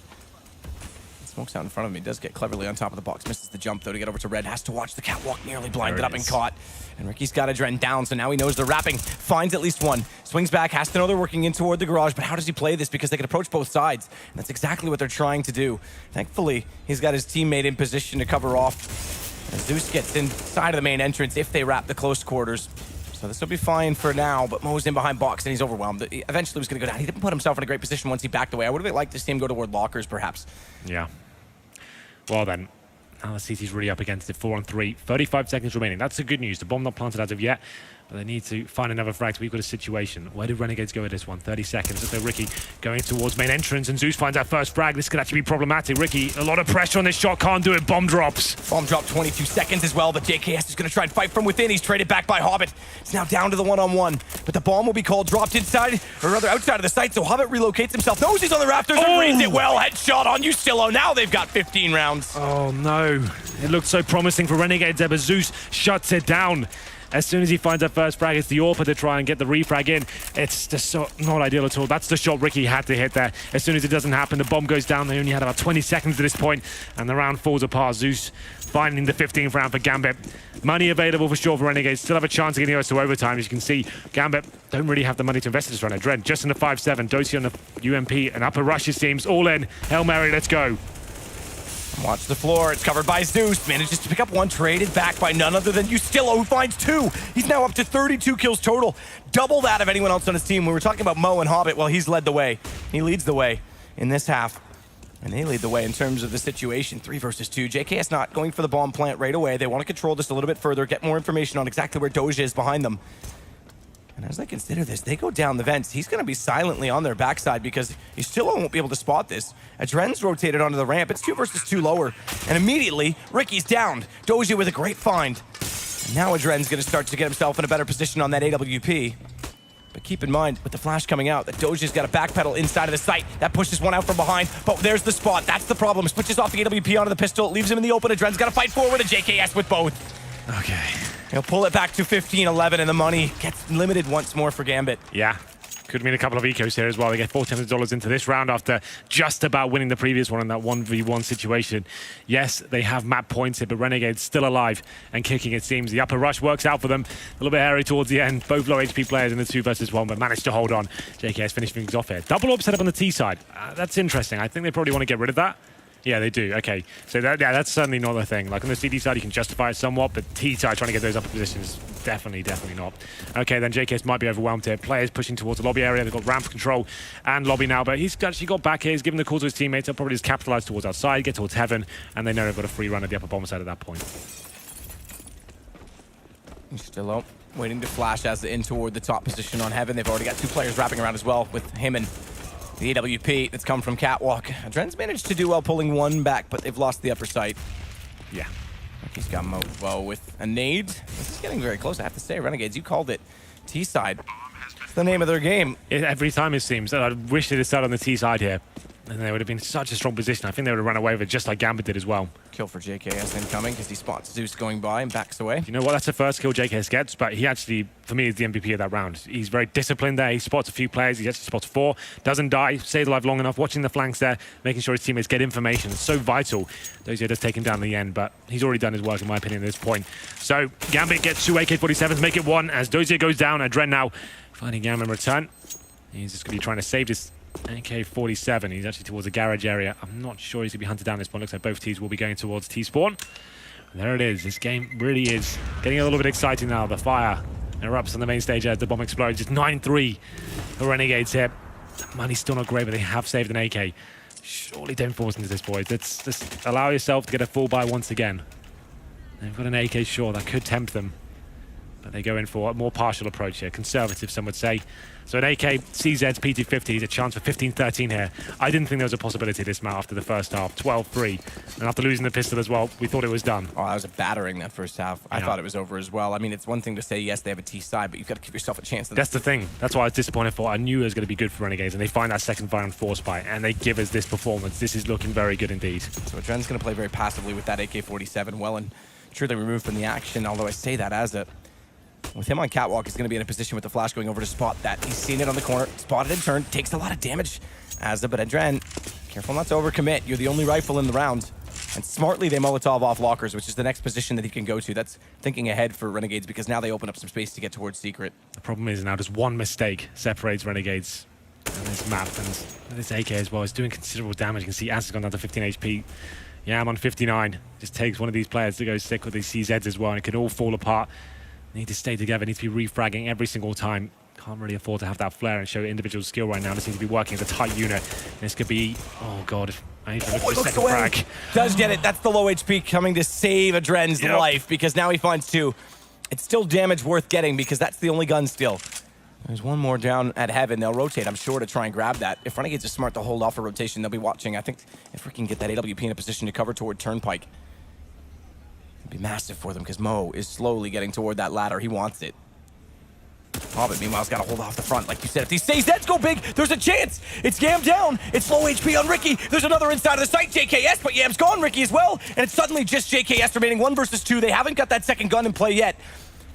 Smokes out in front of me. Does get cleverly on top of the box. Misses the jump, though, to get over to Red. Has to watch the catwalk. Nearly blinded up and caught. And Ricky's got Adren down, so now he knows they're wrapping. Finds at least one. Swings back. Has to know they're working in toward the garage. But how does he play this? Because they can approach both sides. And that's exactly what they're trying to do. Thankfully, he's got his teammate in position to cover off. And Zeus gets inside of the main entrance if they wrap the close quarters. So this will be fine for now, but Mo's in behind box and he's overwhelmed. He eventually was going to go down. He didn't put himself in a great position once he backed away. I would have liked to see him go toward lockers, perhaps. Yeah. Well then, now the CT's really up against it. 4 on 3, 35 seconds remaining. That's the good news. The bomb not planted as of yet, But they need to find another frag. We've got a situation. Where do Renegades go with this one? 30 seconds. So Ricky going towards main entrance, and Zeus finds that first frag. This could actually be problematic. Ricky, a lot of pressure on this shot. Can't do it. Bomb drops. Bomb drop 22 seconds as well, but JKS is going to try and fight from within. He's traded back by Hobbit. It's now down to the one-on-one, but the bomb will be called, dropped inside, or rather outside of the site, so Hobbit relocates himself. Knows he's on the rafters and reads it well. Headshot on Ustillo. Now they've got 15 rounds. Oh, no. It looked so promising for Renegades there, but Zeus shuts it down. As soon as he finds that first frag, it's the AWPer to try and get the refrag in. It's just not ideal at all. That's the shot Ricky had to hit there. As soon as it doesn't happen, the bomb goes down. They only had about 20 seconds at this point, and the round falls apart. Zeus finding the 15th round for Gambit. Money available for sure for Renegades. Still have a chance of getting us to overtime. As you can see, Gambit don't really have the money to invest in this round. Dren just in the 5-7. Doty on the UMP, and upper rush it seems. All in. Hail Mary, let's go. Watch the floor. It's covered by Zeus. Manages to pick up one, traded back by none other than Ustillo, who finds 2. He's now up to 32 kills total. Double that of anyone else on his team. We were talking about Mo and Hobbit. Well, he's led the way. He leads the way in this half. And they lead the way in terms of the situation. 3 versus 2. JKS not going for the bomb plant right away. They want to control this a little bit further, get more information on exactly where Doja is behind them. And as they consider this, they go down the vents. He's going to be silently on their backside because he still won't be able to spot this. Adren's rotated onto the ramp. It's 2 versus 2 lower. And immediately, Ricky's downed. Doja with a great find. And now Adren's going to start to get himself in a better position on that AWP. But keep in mind, with the flash coming out, that Doja's got a backpedal inside of the site. That pushes one out from behind. But there's the spot. That's the problem. Switches off the AWP onto the pistol. Leaves him in the open. Adren's got to fight forward. And JKS with both. Okay. He'll pull it back to 15-11, and the money gets limited once more for Gambit. Yeah. Could mean a couple of ecos here as well. They get $400 into this round after just about winning the previous one in that 1v1 situation. Yes, they have map points here, but Renegades still alive and kicking, it seems. The upper rush works out for them. A little bit hairy towards the end. Both low HP players in the 2 versus 1, but managed to hold on. JKS finished things off here. Double up set up on the T side. That's interesting. I think they probably want to get rid of that. Yeah, they do. Okay. So that's certainly not a thing. Like on the CD side, you can justify it somewhat, but T side trying to get those upper positions, definitely not. Okay, then JKS might be overwhelmed here. Players pushing towards the lobby area. They've got ramp control and lobby now, but he's actually got back here. He's given the call to his teammates. He'll probably just capitalize towards outside, get towards heaven, and they know they've got a free run at the upper bomb side at that point. Still out, waiting to flash as in toward the top position on heaven. They've already got 2 players wrapping around as well with him and the AWP that's come from Catwalk. Adren's managed to do well pulling 1 back, but they've lost the upper site. Yeah. He's got Mo well with a nade. This is getting very close, I have to say. Renegades, you called it. T side. It's the name of their game. Every time it seems. I wish they'd have started on the T side here. And they would have been in such a strong position. I think they would have run away with it just like Gambit did as well. Kill for JKS incoming because he spots Zeus going by and backs away. You know what? That's the first kill JKS gets, but he actually, for me, is the MVP of that round. He's very disciplined there. He spots a few players. He actually spots 4. Doesn't die. Stays alive long enough. Watching the flanks there. Making sure his teammates get information. It's so vital. Dozier does take him down in the end, but he's already done his work, in my opinion, at this point. So Gambit gets 2 AK-47s, make it 1 as Dozier goes down. Adren now finding Gambit in return. He's just going to be trying to save this AK-47. He's actually towards the garage area. I'm not sure he's going to be hunted down this point. Looks like both teams will be going towards T-spawn. And there it is. This game really is getting a little bit exciting now. The fire erupts on the main stage as the bomb explodes. It's 9-3 for Renegades here. The money's still not great, but they have saved an AK. Surely don't force into this, boys. Let's just allow yourself to get a full buy once again. They've got an AK, sure, that could tempt them. But they go in for a more partial approach here. Conservative, some would say. So an AK, CZ's P250 is a chance for 15-13 here. I didn't think there was a possibility this map after the first half. 12-3. And after losing the pistol as well, we thought it was done. Oh, that was a battering that first half. I thought it was over as well. I mean, it's one thing to say, yes, they have a T side, but you've got to give yourself a chance. That's the thing. That's why I was disappointed for. I knew it was going to be good for Renegades, and they find that second round force fight, and they give us this performance. This is looking very good indeed. So Adren's going to play very passively with that AK-47, well and truly removed from the action, although I say that as a... With him on Catwalk, he's going to be in a position with the flash going over to spot that. He's seen it on the corner, spotted and turned, takes a lot of damage. But Adren, careful not to overcommit. You're the only rifle in the round. And smartly, they Molotov off lockers, which is the next position that he can go to. That's thinking ahead for Renegades because now they open up some space to get towards Secret. The problem is now just one mistake separates Renegades and this map. And this AK as well is doing considerable damage. You can see Az has gone down to 15 HP. Yeah, I'm on 59. Just takes one of these players to go sick with these CZs as well, and it can all fall apart. Need to stay together, need to be refragging every single time. Can't really afford to have that flare and show individual skill right now. This needs to be working as a tight unit. This could be, oh god, I need to look for the second frag. Does get it. That's the low HP coming to save Adren's life because now he finds 2. It's still damage worth getting because that's the only gun still. There's one more down at Heaven. They'll rotate, I'm sure, to try and grab that. If Renegades are smart to hold off a rotation, they'll be watching. I think if we can get that AWP in a position to cover toward Turnpike, it'd be massive for them because Mo is slowly getting toward that ladder. He wants it. Hobbit, meanwhile, has got to hold off the front. Like you said, if these stays dead go big, there's a chance. It's Yam down. It's low HP on Ricky. There's another inside of the site, JKS, but Yam's gone, Ricky as well. And it's suddenly just JKS remaining 1 versus 2. They haven't got that second gun in play yet.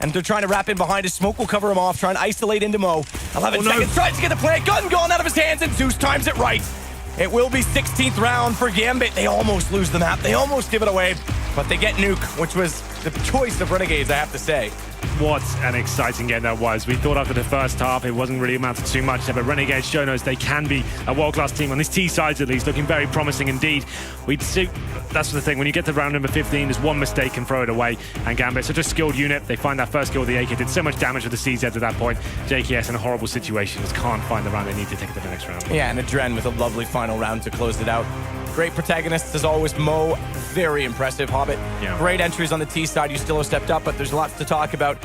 And they're trying to wrap in behind his smoke will cover him off, trying to isolate into Mo. 11 seconds, tries to get the plant, gun gone out of his hands, and Zeus times it right. It will be 16th round for Gambit. They almost lose the map. They almost give it away, but they get Nuke, which was the choice of Renegades, I have to say. What an exciting game that was. We thought after the first half it wasn't really amounted to too much, but Renegades shown us they can be a world-class team on these T sides at least, looking very promising indeed. We'd see, that's the thing, when you get to round number 15, there's one mistake and throw it away, and Gambit, such a skilled unit, they find that first kill with the AK, did so much damage with the CZ at that point. JKS in a horrible situation, just can't find the round they need to take it to the next round. Yeah, and Adren with a lovely final round to close it out. Great protagonists as always. Mo, very impressive. Hobbit, yeah. Great entries on the T side. You still have stepped up, but there's lots to talk about.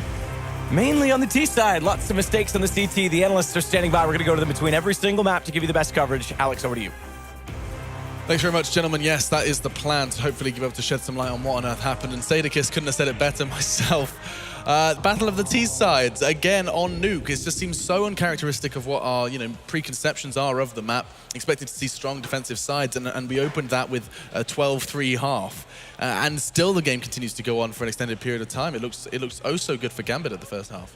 Mainly on the T side, lots of mistakes on the CT. The analysts are standing by. We're going to go to them between every single map to give you the best coverage. Alex, over to you. Thanks very much, gentlemen. Yes, that is the plan, to hopefully be able to shed some light on what on earth happened. And Sadakis couldn't have said it better myself. Battle of the T sides, again on Nuke. It just seems so uncharacteristic of what our preconceptions are of the map. Expected to see strong defensive sides, and we opened that with a 12-3 half. And still the game continues to go on for an extended period of time. It looks oh so good for Gambit at the first half.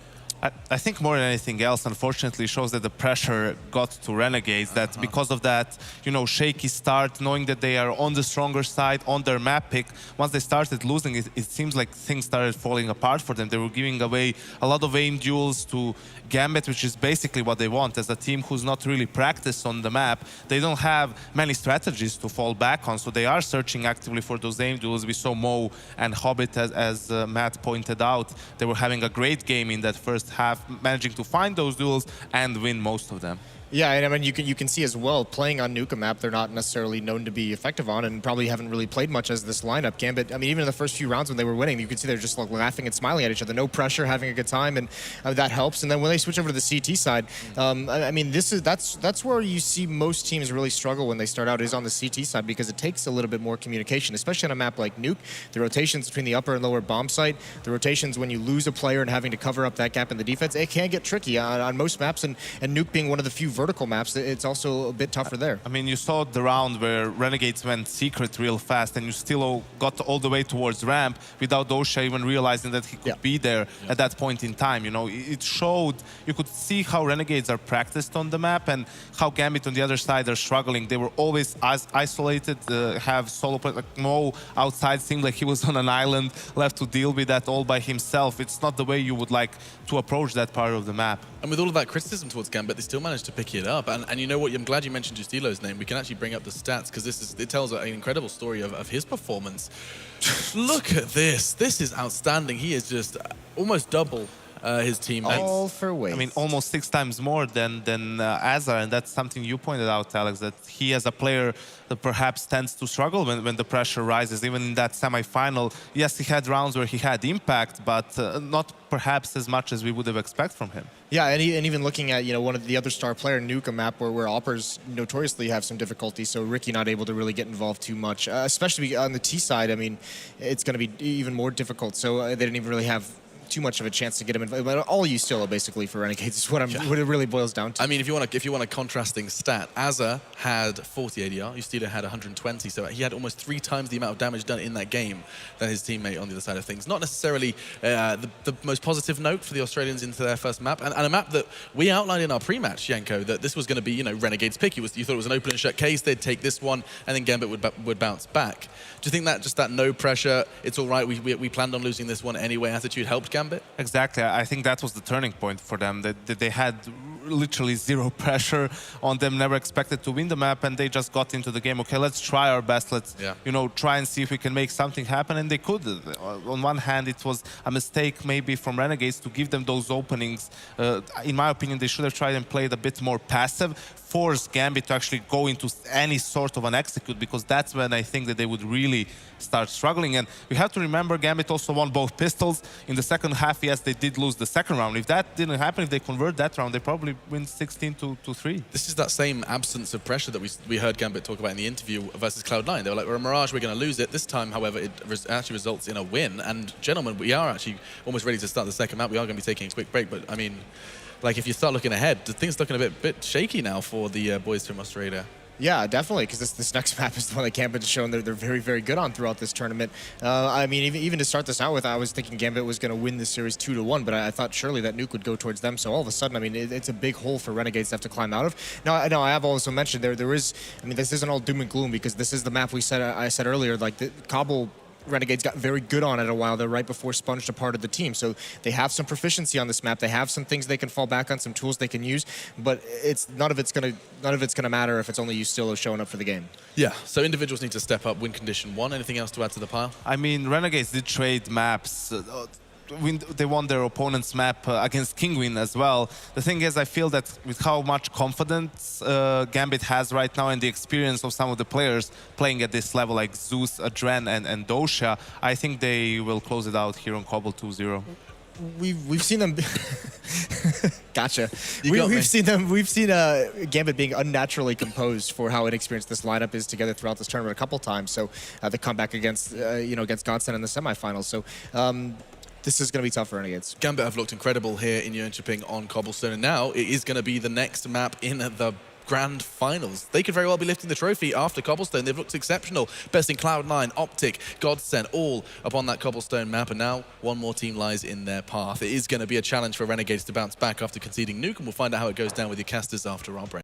I think more than anything else, unfortunately, shows that the pressure got to Renegades. That because of that, shaky start, knowing that they are on the stronger side, on their map pick, once they started losing, it seems like things started falling apart for them. They were giving away a lot of aim duels to Gambit, which is basically what they want. As a team who's not really practiced on the map, they don't have many strategies to fall back on, so they are searching actively for those aim duels. We saw Mo and Hobbit, as Matt pointed out, they were having a great game in that first half, managing to find those duels and win most of them. Yeah, and I mean, you can see as well, playing on Nuke, a map they're not necessarily known to be effective on, and probably haven't really played much as this lineup. Gambit, I mean, even in the first few rounds when they were winning, you could see they're just like laughing and smiling at each other, no pressure, having a good time, and that helps. And then when they switch over to the CT side, I mean, that's where you see most teams really struggle when they start out, is on the CT side, because it takes a little bit more communication, especially on a map like Nuke. The rotations between the upper and lower bomb site, the rotations when you lose a player and having to cover up that gap in the defense, it can get tricky on most maps, and Nuke being one of the few vertical maps, it's also a bit tougher there. I mean, you saw the round where Renegades went secret real fast, and you still got all the way towards ramp without Dosha even realizing that he could be there at that point in time. It showed, you could see how Renegades are practiced on the map and how Gambit on the other side are struggling. They were always isolated, have solo play. Like Mo outside seemed like he was on an island, left to deal with that all by himself. It's not the way you would like to approach that part of the map. And with all of that criticism towards Gambit, they still managed to pick it up. And you know what? I'm glad you mentioned Justilo's name. We can actually bring up the stats, because it tells an incredible story of his performance. Look at this. This is outstanding. He is just almost double his teammates. All for weight. I mean, almost 6 times more than Azar, and that's something you pointed out, Alex, that he as a player that perhaps tends to struggle when the pressure rises. Even in that semi-final, yes, he had rounds where he had impact, but not perhaps as much as we would have expected from him. Yeah, and even looking at one of the other star player, Nuke, a map where Oppers notoriously have some difficulty, so Ricky not able to really get involved too much, especially on the T side. I mean, it's going to be even more difficult, so they didn't even really have too much of a chance to get him involved. But all you still basically for Renegades is what it really boils down to. I mean, if you want a contrasting stat, Azza had 40 ADR, Justilo had 120, so he had almost 3 times the amount of damage done in that game than his teammate on the other side of things. Not necessarily the most positive note for the Australians into their first map, and a map that we outlined in our pre-match, Yanko, that this was going to be, Renegades' pick. You thought it was an open and shut case, they'd take this one, and then Gambit would bounce back. Do you think that just that no pressure, it's all right, we planned on losing this one anyway attitude helped Gambit? Exactly. I think that was the turning point for them. That they had literally zero pressure on them, never expected to win the map, and they just got into the game. Okay, let's try our best. Let's, you know, try and see if we can make something happen, and they could. On one hand, it was a mistake maybe from Renegades to give them those openings. In my opinion, they should have tried and played a bit more passive, force Gambit to actually go into any sort of an execute, because that's when I think that they would really start struggling. And we have to remember, Gambit also won both pistols. In the second half, yes, they did lose the second round. If that didn't happen, if they convert that round, they probably win 16-3. This is that same absence of pressure that we heard Gambit talk about in the interview versus Cloud9. They were like, we're a Mirage, we're going to lose it. This time, however, it actually results in a win. And gentlemen, we are actually almost ready to start the second map. We are going to be taking a quick break, but I mean, like, if you start looking ahead, the thing's looking a bit shaky now for the boys from Australia. Yeah, definitely, because this next map is the one that Gambit has shown they're very, very good on throughout this tournament. I mean, even to start this out with, I was thinking Gambit was going to win this series 2-1, but I thought surely that nuke would go towards them. So all of a sudden, I mean, it's a big hole for Renegades to have to climb out of. Now, I have also mentioned there is, I mean, this isn't all doom and gloom, because this is the map I said earlier, like the Cobble Renegades got very good on it a while there right before Sponge departed the team. So they have some proficiency on this map. They have some things they can fall back on, some tools they can use, but none of it's gonna matter if it's only you still showing up for the game. Yeah, so individuals need to step up, win condition 1. Anything else to add to the pile? I mean, Renegades did trade maps. They won their opponent's map against Kingwin as well. The thing is, I feel that with how much confidence Gambit has right now and the experience of some of the players playing at this level, like Zeus, Adren, and Dosha, I think they will close it out here on Cobble 2-0. We've seen them. Gotcha. We've seen Gambit being unnaturally composed for how inexperienced this lineup is together throughout this tournament a couple times. So the comeback against against Godsend in the semifinals. So. This is going to be tough for Renegades. Gambit have looked incredible here in Jönköping on Cobblestone, and now it is going to be the next map in the grand finals. They could very well be lifting the trophy after Cobblestone. They've looked exceptional. Besting Cloud9, Optic, Godsend, all upon that Cobblestone map, and now one more team lies in their path. It is going to be a challenge for Renegades to bounce back after conceding nuke, and we'll find out how it goes down with your casters after our break.